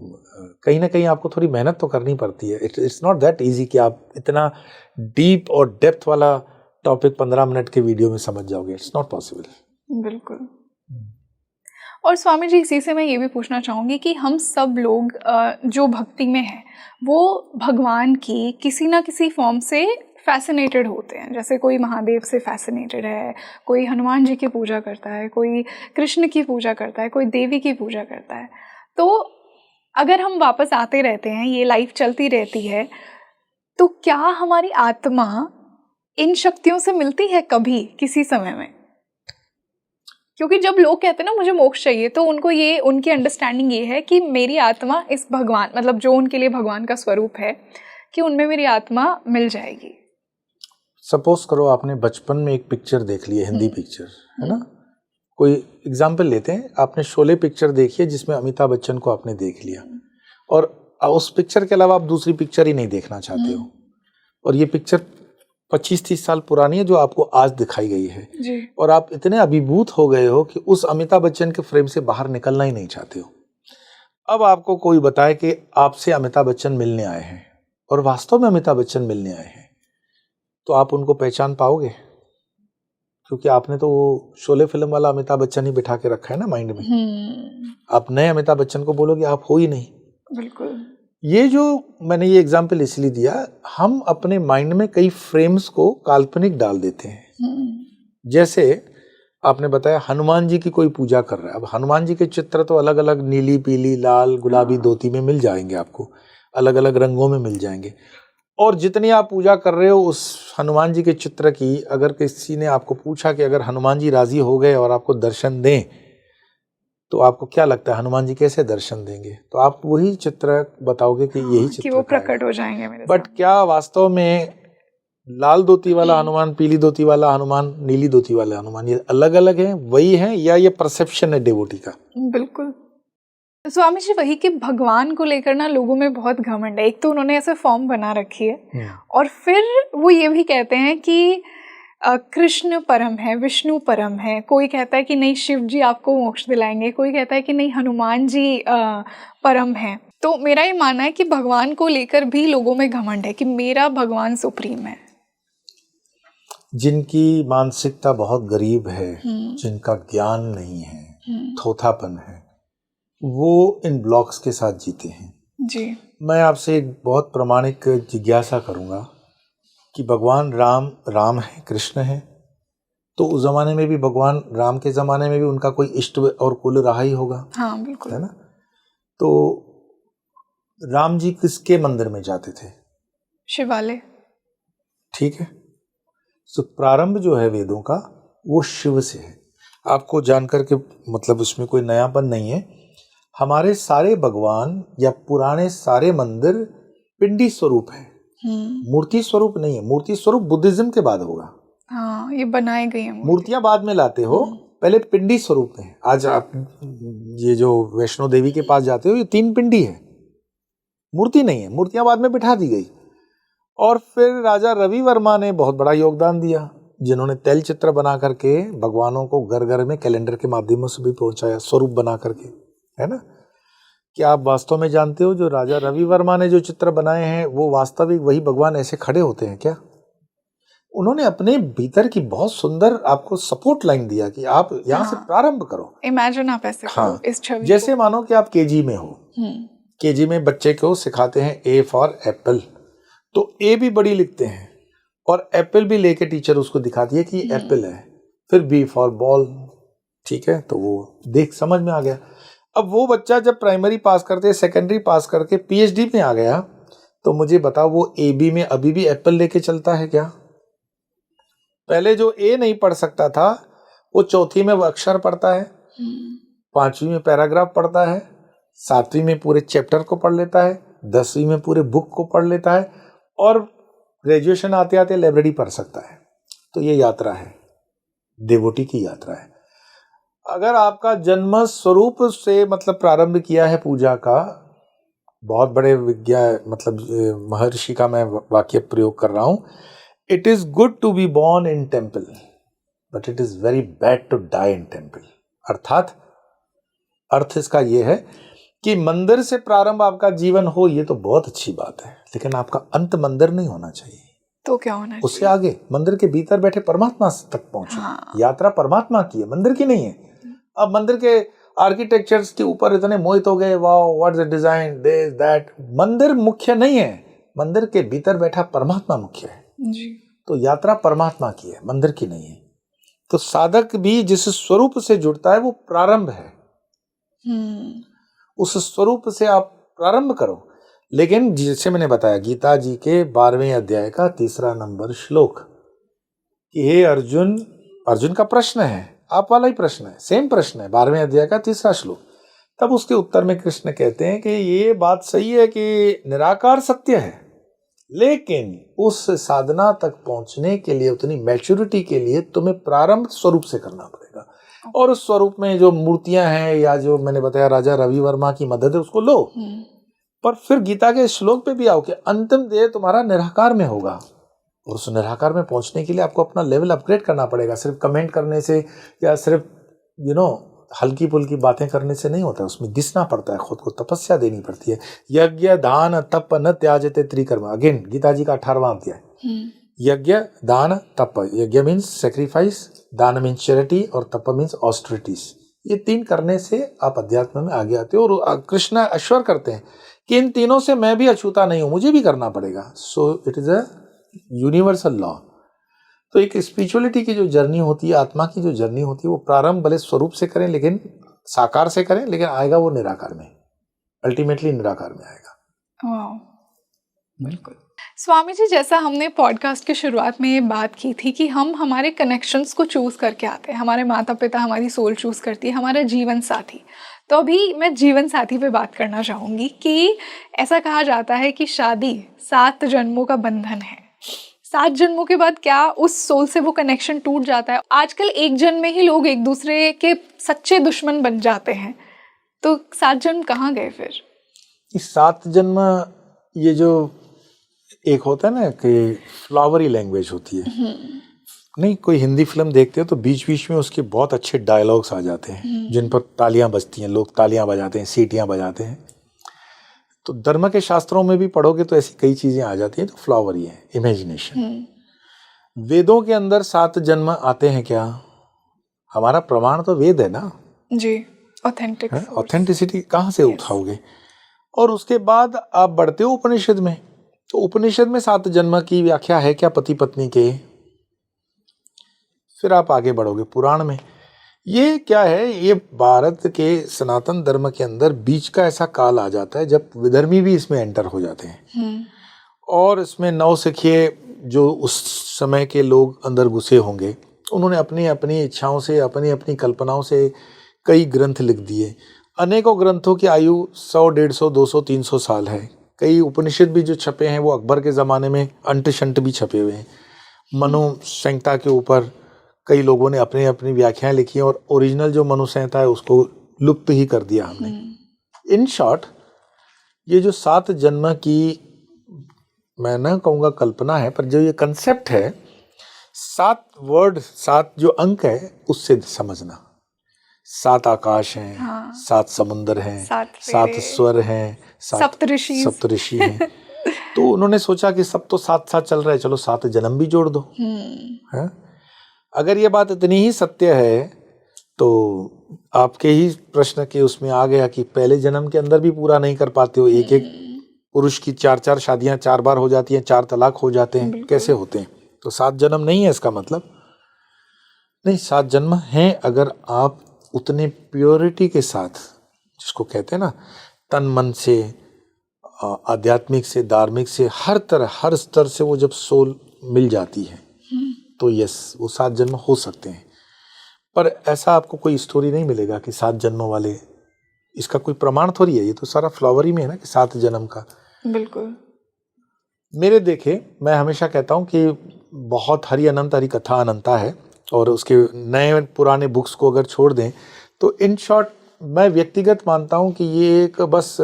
कहीं ना कहीं आपको थोड़ी मेहनत तो करनी पड़ती है। इट्स नॉट दैट इजी कि आप इतना डीप और डेप्थ वाला टॉपिक 15 मिनट के वीडियो में समझ जाओगे, इट्स नॉट पॉसिबल। बिल्कुल। और स्वामी जी, इसी से मैं ये भी पूछना चाहूँगी कि हम सब लोग जो भक्ति में हैं वो भगवान की किसी ना किसी फॉर्म से फैसिनेटेड होते हैं। जैसे कोई महादेव से फैसिनेटेड है, कोई हनुमान जी की पूजा करता है, कोई कृष्ण की पूजा करता है, कोई देवी की पूजा करता है। तो अगर हम वापस आते रहते हैं, ये लाइफ चलती रहती है, तो क्या हमारी आत्मा इन शक्तियों से मिलती है कभी किसी समय में? क्योंकि जब लोग कहते हैं ना मुझे मोक्ष चाहिए, तो उनको ये, उनकी अंडरस्टैंडिंग ये है कि मेरी आत्मा इस भगवान, मतलब जो उनके लिए भगवान का स्वरूप है, कि उनमें मेरी आत्मा मिल जाएगी। सपोज करो आपने बचपन में एक पिक्चर देख ली है, हिंदी पिक्चर है ना, कोई एग्जाम्पल लेते हैं, आपने शोले पिक्चर देखी है जिसमें अमिताभ बच्चन को आपने देख लिया, और उस पिक्चर के अलावा आप दूसरी पिक्चर ही नहीं देखना चाहते हो, और ये पिक्चर 25-30 साल पुरानी है जो आपको आज दिखाई गई है जी। और आप इतने अभिभूत हो गए हो कि उस अमिताभ बच्चन के फ्रेम से बाहर निकलना ही नहीं चाहते हो। अब आपको कोई बताए कि आपसे अमिताभ बच्चन मिलने आए हैं, और वास्तव में अमिताभ बच्चन मिलने आए हैं, तो आप उनको पहचान पाओगे? क्योंकि आपने तो वो शोले फिल्म वाला अमिताभ बच्चन ही बिठा के रखा है ना माइंड में। आप नए अमिताभ बच्चन को बोलोगे, आप हो ही नहीं। बिल्कुल। ये जो मैंने ये एग्जाम्पल इसलिए दिया, हम अपने माइंड में कई फ्रेम्स को काल्पनिक डाल देते हैं। जैसे आपने बताया हनुमान जी की कोई पूजा कर रहा है, अब हनुमान जी के चित्र तो अलग अलग नीली, पीली, लाल, गुलाबी धोती में मिल जाएंगे आपको, अलग अलग रंगों में मिल जाएंगे, और जितनी आप पूजा कर रहे हो उस हनुमान जी के चित्र की, अगर किसी ने आपको पूछा कि अगर हनुमान जी राजी हो गए और आपको दर्शन दें, तो आपको क्या लगता है हनुमान जी कैसे दर्शन देंगे? तो आप वही चित्र बताओगे कि यही चित्र, कि वो प्रकट हो जाएंगे मेरे बट क्या वास्तव में लाल धोती वाला हनुमान, पीली धोती वाला हनुमान, नीली धोती वाला हनुमान, ये अलग अलग हैं, वही हैं, या ये परसेप्शन है डिवोटी का? बिल्कुल। स्वामी जी, वही कि भगवान को लेकर ना लोगों में बहुत घमंड है। एक तो उन्होंने ऐसे फॉर्म बना रखी है, और फिर वो ये भी कहते हैं कि कृष्ण परम है, विष्णु परम है। कोई कहता है कि नहीं शिव जी आपको मोक्ष दिलाएंगे, कोई कहता है कि नहीं हनुमान जी परम है। तो मेरा ये मानना है कि भगवान को लेकर भी लोगों में घमंड है कि मेरा भगवान सुप्रीम है। जिनकी मानसिकता बहुत गरीब है, जिनका ज्ञान नहीं है, थोथापन है, वो इन ब्लॉक्स के साथ जीते हैं। जी। मैं आपसे एक बहुत प्रामाणिक जिज्ञासा करूंगा कि भगवान राम है, कृष्ण है, तो उस जमाने में भी भगवान राम के जमाने में भी उनका कोई इष्ट और कुल रहा ही होगा। हाँ बिल्कुल, है ना। तो राम जी किसके मंदिर में जाते थे? शिवालय। ठीक है, तो प्रारंभ जो है वेदों का वो शिव से है। आपको जानकर के मतलब उसमें कोई नयापन नहीं है। हमारे सारे भगवान या पुराने सारे मंदिर पिंडी स्वरूप है, मूर्ति स्वरूप नहीं है। मूर्ति स्वरूप बुद्धिज्म के बाद होगा। हाँ, ये बनाए गए हैं। मूर्तियां बाद में लाते हो, पहले पिंडी स्वरूप है। आज आप ये जो वैष्णो देवी के पास जाते हो, ये 3 पिंडी है, मूर्ति नहीं है। मूर्तियां बाद में बिठा दी गई। और फिर राजा रवि वर्मा ने बहुत बड़ा योगदान दिया, जिन्होंने तैल चित्र बना करके भगवानों को घर घर में कैलेंडर के माध्यम से भी पहुंचाया, स्वरूप बना करके, है ना। क्या आप वास्तव में जानते हो जो राजा रवि वर्मा ने जो चित्र बनाए हैं वो वास्तविक वही भगवान ऐसे खड़े होते हैं क्या? उन्होंने अपने भीतर की बहुत सुंदर आपको सपोर्ट लाइन दिया कि आप यहाँ से प्रारंभ करो। इमेजिन आप ऐसे करो इस छवि जैसे मानो कि आप केजी में हो, केजी में बच्चे को सिखाते हैं ए फॉर एप्पल, तो ए भी बड़ी लिखते हैं और एप्पल भी लेके टीचर उसको दिखाती है कि एप्पल है। फिर बी फॉर बॉल, ठीक है, तो वो देख समझ में आ गया। अब वो बच्चा जब प्राइमरी पास करके सेकेंडरी पास करके पीएचडी में आ गया, तो मुझे बताओ वो एबी में अभी भी एप्पल लेके चलता है क्या? पहले जो ए नहीं पढ़ सकता था वो चौथी में वो अक्षर पढ़ता है, पांचवी में पैराग्राफ पढ़ता है, सातवीं में पूरे चैप्टर को पढ़ लेता है, 10वीं में पूरे बुक को पढ़ लेता है, और ग्रेजुएशन आते आते लाइब्रेरी पढ़ सकता है। तो ये यात्रा है, देवोटी की यात्रा है। अगर आपका जन्म स्वरूप से मतलब प्रारंभ किया है पूजा का, बहुत बड़े महर्षि का मैं वाक्य प्रयोग कर रहा हूं, it is good to be born in temple but it is very bad to die in temple. अर्थात अर्थ इसका यह है कि मंदिर से प्रारंभ आपका जीवन हो, ये तो बहुत अच्छी बात है, लेकिन आपका अंत मंदिर नहीं होना चाहिए। तो क्या होना चाहिए? उससे आगे मंदिर के भीतर बैठे परमात्मा तक पहुंचो। हाँ। यात्रा परमात्मा की है, मंदिर की नहीं है। अब मंदिर के आर्किटेक्चर्स के ऊपर इतने मोहित हो गए, wow what is the design, this that. मंदिर मुख्य नहीं है, मंदिर के भीतर बैठा परमात्मा मुख्य है जी। तो यात्रा परमात्मा की है, मंदिर की नहीं है। तो साधक भी जिस स्वरूप से जुड़ता है वो प्रारंभ है। उस स्वरूप से आप प्रारंभ करो। लेकिन जैसे मैंने बताया, गीता जी के 12वें अध्याय का 3 नंबर श्लोक कि हे अर्जुन, अर्जुन का प्रश्न है, आप वाला ही प्रश्न है, सेम प्रश्न है, 12वें अध्याय का 3 श्लोक। तब उसके उत्तर में कृष्ण कहते हैं कि ये बात सही है कि निराकार सत्य है, लेकिन उस साधना तक पहुंचने के लिए, उतनी मैच्योरिटी के लिए तुम्हें प्रारंभ स्वरूप से करना पड़ेगा। और उस स्वरूप में जो मूर्तियां हैं या जो मैंने बताया राजा रवि वर्मा की मदद है, उसको लो। पर फिर गीता के श्लोक पे भी आओ कि अंतिम देह तुम्हारा निराकार में होगा, और उस निराकार में पहुंचने के लिए आपको अपना लेवल अपग्रेड करना पड़ेगा। सिर्फ कमेंट करने से या सिर्फ हल्की फुल्की बातें करने से नहीं होता है, उसमें घिसना पड़ता है, खुद को तपस्या देनी पड़ती है। यज्ञ दान तप न त्याजते त्रिकर्म, अगेन गीता जी का 18वां अध्याय। यज्ञ दान तप, यज्ञ मीन्स सेक्रीफाइस, दान मीन्स चैरिटी, और तप मीन्स ऑस्टेरिटीज। ये 3 करने से आप अध्यात्म में आगे आते हो। और कृष्ण अश्वर करते हैं कि इन तीनों से मैं भी अछूता नहीं हूं, मुझे भी करना पड़ेगा। So it is a universal law. तो एक स्पिरिचुअलिटी की जो जर्नी होती है, आत्मा की जो जर्नी होती है, वो प्रारंभ भले स्वरूप से करें, लेकिन साकार से करें, लेकिन आएगा वो निराकार में, अल्टीमेटली निराकार में आएगा। वाह, बिल्कुल। स्वामी जी, जैसा हमने पॉडकास्ट की शुरुआत में ये बात की थी कि हम हमारे कनेक्शंस को चूज करके आते हैं, हमारे माता पिता हमारी सोल चूज करती है, हमारा जीवन साथी। तो अभी मैं जीवन साथी पे बात करना चाहूँगी कि ऐसा कहा जाता है कि शादी 7 जन्मों का बंधन है। 7 जन्मों के बाद क्या उस सोल से वो कनेक्शन टूट जाता है? आजकल एक जन्म में ही लोग एक दूसरे के सच्चे दुश्मन बन जाते हैं, तो 7 जन्म कहाँ गए फिर? इस 7 जन्म, ये जो एक होता है ना कि फ्लावरी लैंग्वेज होती है, नहीं कोई हिंदी फिल्म देखते हो तो बीच बीच में उसके बहुत अच्छे डायलॉग्स आ जाते हैं जिन पर तालियां बजती हैं, लोग तालियां बजाते हैं, सीटियां बजाते हैं। तो धर्म के शास्त्रों में भी पढ़ोगे तो ऐसी कई चीजें आ जाती हैं, तो फ्लावरी है, इमेजिनेशन। वेदों के अंदर 7 जन्म आते हैं क्या? हमारा प्रमाण तो वेद है ना जी, ऑथेंटिक, ऑथेंटिसिटी कहाँ से उठाओगे? और उसके बाद आप बढ़ते हो उपनिषद में, तो उपनिषद में 7 जन्म की व्याख्या है क्या पति पत्नी के? फिर आप आगे बढ़ोगे पुराण में। ये क्या है? ये भारत के सनातन धर्म के अंदर बीच का ऐसा काल आ जाता है जब विधर्मी भी इसमें एंटर हो जाते हैं, और इसमें नौसिखिए जो उस समय के लोग अंदर घुसे होंगे, उन्होंने अपनी अपनी इच्छाओं से, अपनी अपनी कल्पनाओं से कई ग्रंथ लिख दिए। अनेकों ग्रंथों की आयु 100, 150, 200, 300 साल है। कई उपनिषद भी जो छपे हैं वो अकबर के ज़माने में अंट शंट भी छपे हुए हैं। मनु संहिता के ऊपर कई लोगों ने अपनी अपनी व्याख्याएं लिखी हैं, और ओरिजिनल जो मनु संहिता है उसको लुप्त ही कर दिया हमने। इन शॉर्ट, ये जो 7 जन्म की, मैं ना कहूँगा कल्पना है, पर जो ये कंसेप्ट है, 7 वर्ड, 7 जो अंक है उससे समझना। 7 आकाश हैं, 7 समुंदर हैं, 7 स्वर हैं, 7 सप्तऋषि हैं। तो उन्होंने सोचा कि सब तो 7 चल रहा है, चलो 7 जन्म भी जोड़ दो। है? अगर ये बात इतनी ही सत्य है तो आपके ही प्रश्न के उसमें आ गया कि पहले जन्म के अंदर भी पूरा नहीं कर पाते हो। एक एक पुरुष की 4 शादियां 4 बार हो जाती हैं, 4 तलाक हो जाते हैं, कैसे होते हैं? तो 7 जन्म नहीं है इसका मतलब नहीं, 7 जन्म हैं अगर आप उतने प्योरिटी के साथ, जिसको कहते हैं ना तन मन से, आध्यात्मिक से, धार्मिक से, हर तरह हर स्तर से वो जब सोल मिल जाती है तो यस, वो 7 जन्म हो सकते हैं। पर ऐसा आपको कोई स्टोरी नहीं मिलेगा कि 7 जन्मों वाले, इसका कोई प्रमाण थोड़ी है, ये तो सारा फ्लावर ही में है ना कि 7 जन्म का। बिल्कुल। मेरे देखे, मैं हमेशा कहता हूँ कि बहुत हरि अनंत हरि कथा अनंता है, और उसके नए पुराने बुक्स को अगर छोड़ दें तो इन शॉर्ट मैं व्यक्तिगत मानता हूँ कि ये एक बस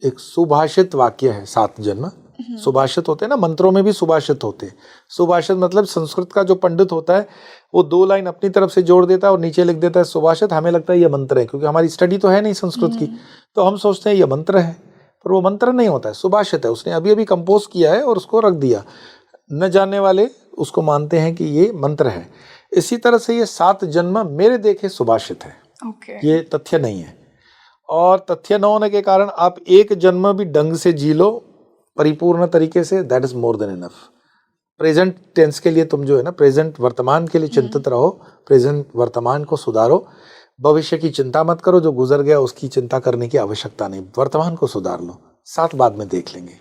एक सुभाषित वाक्य है। 7 जन्म सुभाषित होते हैं ना, मंत्रों में भी सुभाषित होते हैं। सुभाषित मतलब संस्कृत का जो पंडित होता है वो 2 लाइन अपनी तरफ से जोड़ देता है और नीचे लिख देता है सुभाषित। हमें लगता है ये मंत्र है, क्योंकि हमारी स्टडी तो है नहीं संस्कृत की, तो हम सोचते हैं ये मंत्र है, पर वो मंत्र नहीं होता है, सुभाषित है। उसने अभी अभी कंपोज किया है और उसको रख दिया। न जानने वाले उसको मानते हैं कि ये मंत्र है। इसी तरह से ये 7 जन्म मेरे देखे सुभाषित है। ये तथ्य नहीं है, और तथ्य न होने के कारण आप एक जन्म भी ढंग से जी लो परिपूर्ण तरीके से, that is more than enough. Present tense के लिए तुम जो है ना, प्रेजेंट वर्तमान के लिए चिंतित रहो, प्रेजेंट वर्तमान को सुधारो। भविष्य की चिंता मत करो, जो गुजर गया उसकी चिंता करने की आवश्यकता नहीं, वर्तमान को सुधार लो, 7 बाद में देख लेंगे।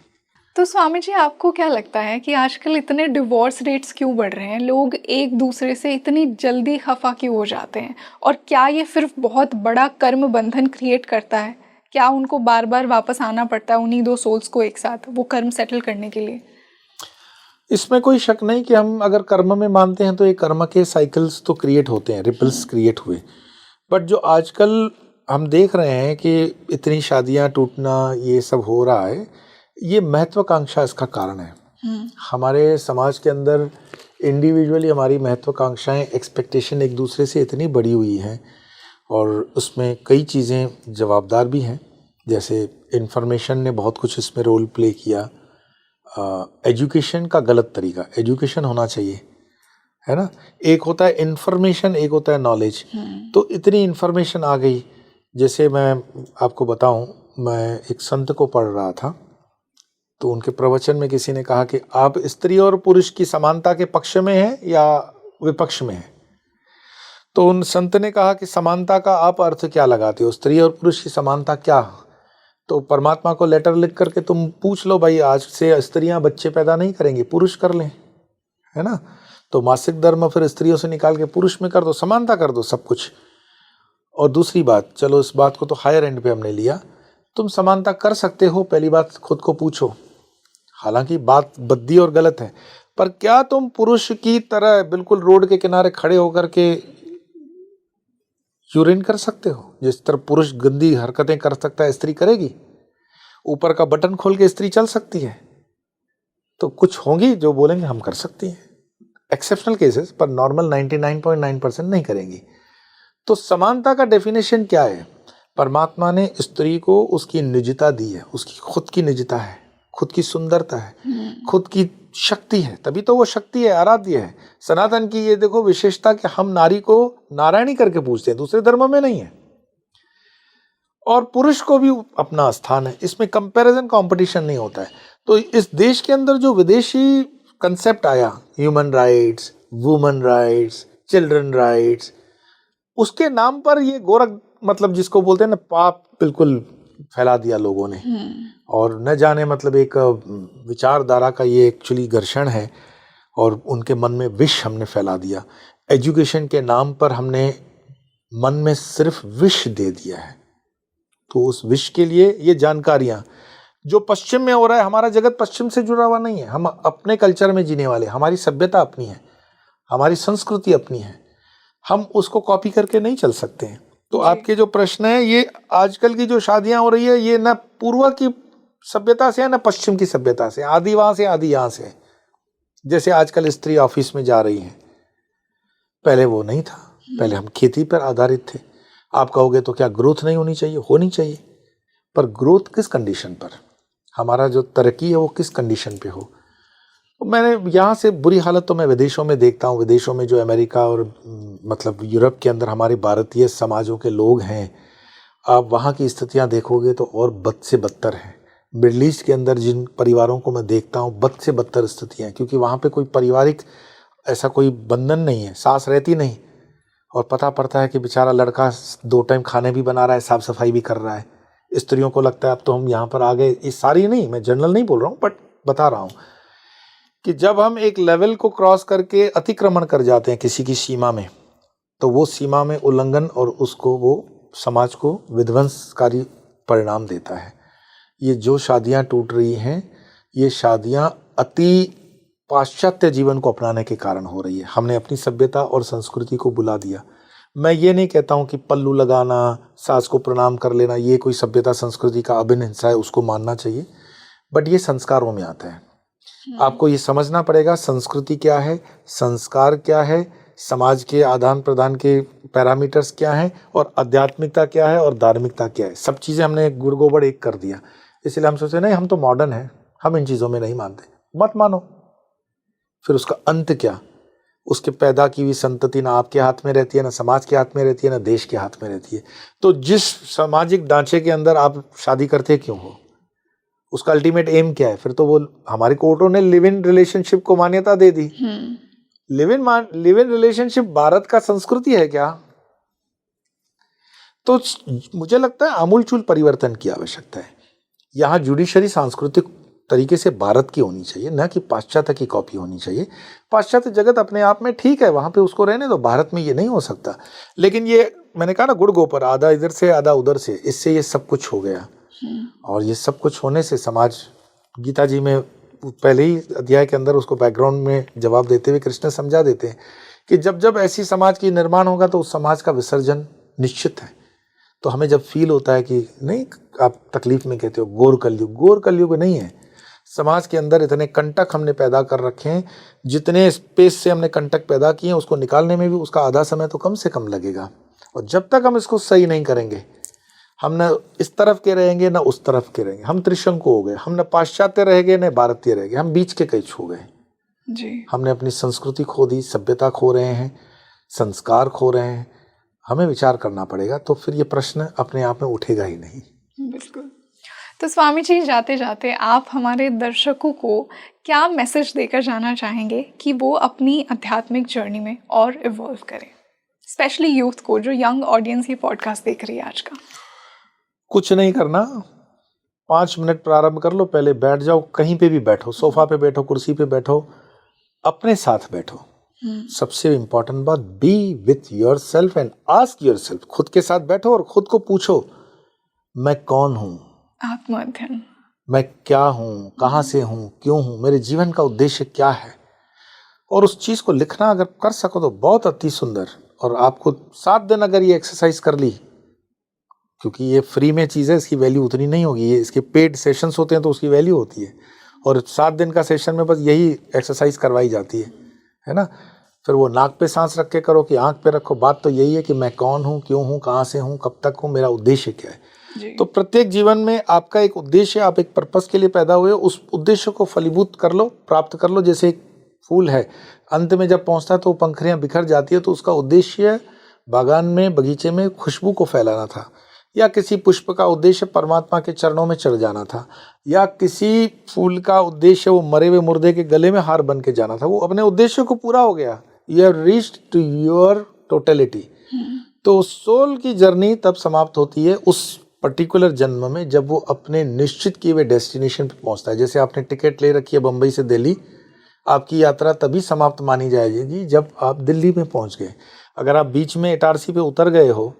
तो स्वामी जी, आपको क्या लगता है कि आजकल इतने डिवोर्स रेट्स क्यों बढ़ रहे हैं? लोग एक दूसरे से इतनी जल्दी खफा क्यों हो जाते हैं? और क्या ये सिर्फ बहुत बड़ा कर्म बंधन क्रिएट करता है? क्या उनको बार बार वापस आना पड़ता है उन्हीं 2 सोल्स को एक साथ वो कर्म सेटल करने के लिए? इसमें कोई शक नहीं कि हम अगर कर्म में मानते हैं तो ये कर्म के साइकिल्स तो क्रिएट होते हैं, रिपल्स क्रिएट हुए। बट जो आजकल हम देख रहे हैं कि इतनी शादियां टूटना, ये सब हो रहा है, ये महत्वाकांक्षा इसका कारण है। हमारे समाज के अंदर इंडिविजुअली हमारी महत्वाकांक्षाएं, एक्सपेक्टेशन एक दूसरे से इतनी बड़ी हुई हैं, और उसमें कई चीज़ें जवाबदार भी हैं। जैसे इन्फॉर्मेशन ने बहुत कुछ इसमें रोल प्ले किया। एजुकेशन का गलत तरीका, एजुकेशन होना चाहिए, है ना। एक होता है इन्फॉर्मेशन, एक होता है नॉलेज। तो इतनी इन्फॉर्मेशन आ गई। जैसे मैं आपको बताऊं, मैं एक संत को पढ़ रहा था, तो उनके प्रवचन में किसी ने कहा कि आप स्त्री और पुरुष की समानता के पक्ष में हैं या विपक्ष में हैं। तो उन संत ने कहा कि समानता का आप अर्थ क्या लगाते हो, स्त्री और पुरुष की समानता क्या? तो परमात्मा को लेटर लिख करके तुम पूछ लो, भाई आज से स्त्रियां बच्चे पैदा नहीं करेंगी, पुरुष कर लें, है ना। तो मासिक धर्म फिर स्त्रियों से निकाल के पुरुष में कर दो, समानता कर दो सब कुछ। और दूसरी बात, चलो इस बात को तो हायर एंड पे हमने लिया, तुम समानता कर सकते हो, पहली बात खुद को पूछो। हालांकि बात बद्दी और गलत है, पर क्या तुम पुरुष की तरह बिल्कुल रोड के किनारे खड़े होकर के यूरिन कर सकते हो? जिस तरह पुरुष गंदी हरकतें कर सकता है, स्त्री करेगी? ऊपर का बटन खोल के स्त्री चल सकती है? तो कुछ होंगी जो बोलेंगे हम कर सकती हैं, एक्सेप्शनल केसेस, पर नॉर्मल 99.9% नहीं करेंगी। तो समानता का डेफिनेशन क्या है? परमात्मा ने स्त्री को उसकी निजता दी है, उसकी खुद की निजता है, खुद की सुंदरता है, खुद की शक्ति है, तभी तो वो शक्ति है, आराध्य है। सनातन की ये देखो विशेषता कि हम नारी को नारायणी करके पूजते हैं, दूसरे धर्म में नहीं है। और पुरुष को भी अपना स्थान है, इसमें कंपैरिजन कंपटीशन नहीं होता है। तो इस देश के अंदर जो विदेशी कंसेप्ट आया, human rights, women rights, children rights, उसके नाम पर ये गोरख, मतलब जिसको बोलते हैं ना, पाप बिल्कुल फैला दिया लोगों ने। और न जाने मतलब एक विचारधारा का ये एक्चुअली घर्षण है, और उनके मन में विष हमने फैला दिया। एजुकेशन के नाम पर हमने मन में सिर्फ विष दे दिया है। तो उस विष के लिए ये जानकारियां जो पश्चिम में हो रहा है, हमारा जगत पश्चिम से जुड़ा हुआ नहीं है, हम अपने कल्चर में जीने वाले, हमारी सभ्यता अपनी है, हमारी संस्कृति अपनी है, हम उसको कॉपी करके नहीं चल सकते हैं। तो आपके जो प्रश्न है, ये आजकल की जो शादियां हो रही है, ये ना पूर्व की सभ्यता से है ना पश्चिम की सभ्यता से, आदि वहां से आदि यहाँ से। जैसे आजकल स्त्री ऑफिस में जा रही है, पहले वो नहीं था, पहले हम खेती पर आधारित थे। आप कहोगे तो क्या ग्रोथ नहीं होनी चाहिए? होनी चाहिए, पर ग्रोथ किस कंडीशन पर, हमारा जो तरक्की है वो किस कंडीशन पे हो। तो मैंने यहाँ से बुरी हालत तो मैं विदेशों में देखता हूँ, विदेशों में जो अमेरिका और मतलब यूरोप के अंदर हमारे भारतीय समाजों के लोग हैं, आप वहाँ की स्थितियाँ देखोगे तो और बद से बदतर है। मिडल ईस्ट के अंदर जिन परिवारों को मैं देखता हूँ, बद से बदतर स्थितियाँ, क्योंकि वहाँ पे कोई पारिवारिक ऐसा कोई बंधन नहीं है, सास रहती नहीं, और पता पड़ता है कि बेचारा लड़का 2 टाइम खाने भी बना रहा है, साफ सफाई भी कर रहा है। स्त्रियों को लगता है अब तो हम यहाँ पर आ गए। ये सारी नहीं, मैं जनरल नहीं बोल रहा हूँ, बट बता रहा हूँ कि जब हम एक लेवल को क्रॉस करके अतिक्रमण कर जाते हैं किसी की सीमा में, तो वो सीमा में उल्लंघन और उसको वो समाज को विध्वंसकारी परिणाम देता है। ये जो शादियां टूट रही हैं, ये शादियां अति पाश्चात्य जीवन को अपनाने के कारण हो रही है। हमने अपनी सभ्यता और संस्कृति को बुला दिया। मैं ये नहीं कहता हूँ कि पल्लू लगाना, सास को प्रणाम कर लेना, ये कोई सभ्यता संस्कृति का अभिन्न हिस्सा है, उसको मानना चाहिए, बट ये संस्कारों में आता है। आपको ये समझना पड़ेगा संस्कृति क्या है, संस्कार क्या है, समाज के आदान प्रदान के पैरामीटर्स क्या हैं, और आध्यात्मिकता क्या है और धार्मिकता क्या है। सब चीज़ें हमने गुड़ गोबर एक कर दिया, इसलिए हम सोचे नहीं हम तो मॉडर्न हैं, हम इन चीज़ों में नहीं मानते। मत मानो, फिर उसका अंत क्या? उसके पैदा की हुई संतति ना आपके हाथ में रहती है, ना समाज के हाथ में रहती है, ना देश के हाथ में रहती है। तो जिस सामाजिक ढांचे के अंदर आप शादी करते क्यों हो, उसका अल्टीमेट एम क्या है? फिर तो वो हमारी कोर्टों ने लिव इन रिलेशनशिप को मान्यता दे दी। लिव इन रिलेशनशिप भारत का संस्कृति है क्या? तो मुझे लगता है आमूलचूल परिवर्तन की आवश्यकता है। यहाँ जुडिशरी सांस्कृतिक तरीके से भारत की होनी चाहिए, न कि पाश्चात्य की कॉपी होनी चाहिए। पाश्चात्य जगत अपने आप में ठीक है, वहां पे उसको रहने दो, भारत में ये नहीं हो सकता। लेकिन ये मैंने कहा ना, गुड़ गोबर, आधा इधर से आधा उधर से, इससे ये सब कुछ हो गया। और ये सब कुछ होने से समाज, गीता जी में पहले ही अध्याय के अंदर उसको बैकग्राउंड में जवाब देते हुए कृष्ण समझा देते हैं कि जब जब ऐसी समाज की निर्माण होगा तो उस समाज का विसर्जन निश्चित है। तो हमें जब फील होता है कि नहीं, आप तकलीफ में कहते हो घोर कलयुग नहीं है। समाज के अंदर इतने कंटक हमने पैदा कर रखे हैं, जितने स्पेस से हमने कंटक पैदा किए हैं उसको निकालने में भी उसका आधा समय तो कम से कम लगेगा। और जब तक हम इसको सही नहीं करेंगे, हम न इस तरफ के रहेंगे न उस तरफ के रहेंगे। हम त्रिशंकु हो गए, हम न पाश्चात्य रह गए न भारतीय रह गए, हम बीच के कई छू गए जी। हमने अपनी संस्कृति खो दी, सभ्यता खो रहे हैं, संस्कार खो रहे हैं। हमें विचार करना पड़ेगा, तो फिर ये प्रश्न अपने आप में उठेगा ही नहीं। बिल्कुल। तो स्वामी जी, जाते जाते आप हमारे दर्शकों को क्या मैसेज देकर जाना चाहेंगे कि वो अपनी आध्यात्मिक जर्नी में और इवॉल्व करें, स्पेशली यूथ को, जो यंग ऑडियंस ये पॉडकास्ट देख रही है आज का? कुछ नहीं करना, 5 मिनट प्रारंभ कर लो, पहले बैठ जाओ, कहीं पे भी बैठो, सोफा पे बैठो, कुर्सी पे बैठो, अपने साथ बैठो। सबसे इंपॉर्टेंट बात, B with your self and ask your self. खुद के साथ बैठो और खुद को पूछो, मैं कौन हूँ? आत्मअध्ययन। मैं क्या हूँ, कहाँ से हूँ, क्यों हूँ, मेरे जीवन का उद्देश्य क्या है? और उस चीज़ को लिखना अगर कर सको तो बहुत अति सुंदर। और आपको 7 दिन अगर ये एक्सरसाइज कर ली, क्योंकि ये फ्री में चीज़ है, इसकी वैल्यू उतनी नहीं होगी, ये इसके पेड सेशंस होते हैं तो उसकी वैल्यू होती है। और 7 दिन का सेशन में बस यही एक्सरसाइज करवाई जाती है ना। फिर वो नाक पे सांस रख के करो कि आँख पे रखो, बात तो यही है कि मैं कौन हूँ, क्यों हूँ, कहाँ से हूँ, कब तक हूँ, मेरा उद्देश्य क्या है। तो प्रत्येक जीवन में आपका एक उद्देश्य, आप एक पर्पस के लिए पैदा हुए, उस उद्देश्य को फलीभूत कर लो, प्राप्त कर लो। जैसे एक फूल है, अंत में जब पहुंचता है तो पंखुड़ियां बिखर जाती है, तो उसका उद्देश्य बागान में, बगीचे में खुशबू को फैलाना था, या किसी पुष्प का उद्देश्य परमात्मा के चरणों में चढ़ जाना था, या किसी फूल का उद्देश्य वो मरे हुए मुर्दे के गले में हार बन के जाना था। वो अपने उद्देश्य को पूरा हो गया, you have reached to your totality. तो सोल की जर्नी तब समाप्त होती है उस पर्टिकुलर जन्म में, जब वो अपने निश्चित किए हुए डेस्टिनेशन पे पहुंचता है। जैसे आपने टिकट ले रखी है बम्बई से दिल्ली, आपकी यात्रा तभी समाप्त मानी जाएगी जब आप दिल्ली में पहुंच गए। अगर आप बीच में इटारसी पे उतर गए हो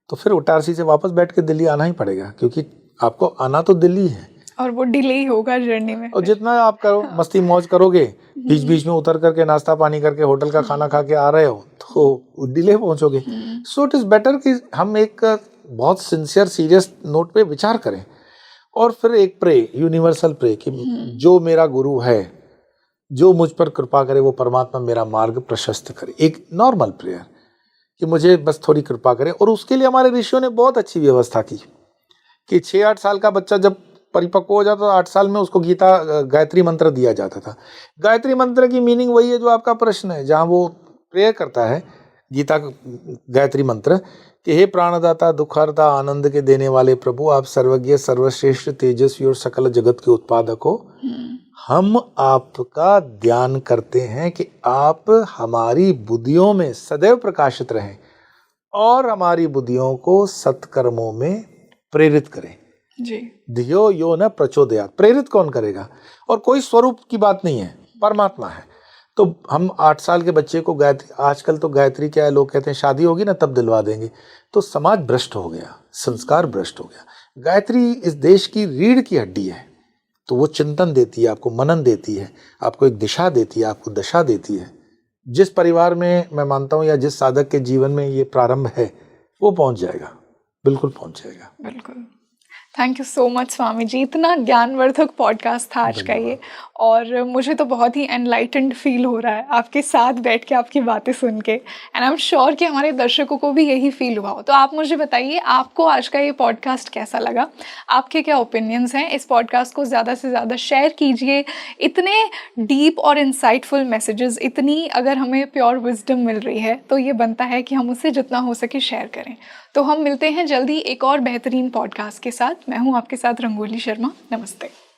तो फिर इटारसी से वापस बैठ के दिल्ली आना ही पड़ेगा, क्योंकि आपको आना तो दिल्ली है और वो डिले ही होगा जर्नी में। और जितना आप करो मस्ती मौज करोगे, बीच बीच में उतर करके नाश्ता पानी करके होटल का खाना खा के आ रहे हो तो डिले पहुंचोगे। सो इट इज़ बेटर कि हम एक बहुत सिंसियर सीरियस नोट पे विचार करें और फिर एक प्रे, यूनिवर्सल प्रे कि जो मेरा गुरु है, जो मुझ पर कृपा करे, वो परमात्मा मेरा मार्ग प्रशस्त करे। एक नॉर्मल प्रेयर कि मुझे बस थोड़ी कृपा करे। और उसके लिए हमारे ऋषियों ने बहुत अच्छी व्यवस्था की कि 6-8 साल का बच्चा जब परिपक्व हो जाता तो 8 साल में उसको गीता गायत्री मंत्र दिया जाता था। गायत्री मंत्र की मीनिंग वही है जो आपका प्रश्न है, जहाँ वो प्रेयर करता है गीता गायत्री मंत्र कि हे प्राणदाता, दुखहर्ता, आनंद के देने वाले प्रभु, आप सर्वज्ञ, सर्वश्रेष्ठ, तेजस्वी और सकल जगत के उत्पादक हो। हम आपका ध्यान करते हैं कि आप हमारी बुद्धियों में सदैव प्रकाशित रहें, और हमारी बुद्धियों को सत्कर्मों में प्रेरित करें। जी। धियो यो न प्रचोदयात्, प्रेरित कौन करेगा? और कोई स्वरूप की बात नहीं है, परमात्मा है। तो हम 8 साल के बच्चे को गायत्री, आजकल तो गायत्री क्या है, लोग कहते हैं शादी होगी ना तब दिलवा देंगे, तो समाज भ्रष्ट हो गया, संस्कार भ्रष्ट हो गया। गायत्री इस देश की रीढ़ की हड्डी है, तो वो चिंतन देती है आपको, मनन देती है आपको, एक दिशा देती है आपको, दशा देती है। जिस परिवार में मैं मानता हूँ या जिस साधक के जीवन में ये प्रारंभ है वो पहुंच जाएगा, बिल्कुल पहुंच जाएगा। बिल्कुल। Thank you so much Swami ji, इतना ज्ञानवर्धक पॉडकास्ट था आज का ये, और मुझे तो बहुत ही एनलाइटेंड फील हो रहा है आपके साथ बैठ के, आपकी बातें सुन के, एंड आई एम श्योर कि हमारे दर्शकों को भी यही फील हुआ हो। तो आप मुझे बताइए आपको आज का ये पॉडकास्ट कैसा लगा, आपके क्या ओपिनियंस हैं? इस पॉडकास्ट को ज़्यादा से ज़्यादा शेयर कीजिए। इतने डीप और इंसाइटफुल मैसेजेस, इतनी अगर हमें प्योर विजडम मिल रही है तो ये बनता है कि हम उसे जितना हो सके शेयर करें। तो हम मिलते हैं जल्दी एक और बेहतरीन पॉडकास्ट के साथ। मैं हूँ आपके साथ रंगोली शर्मा। नमस्ते।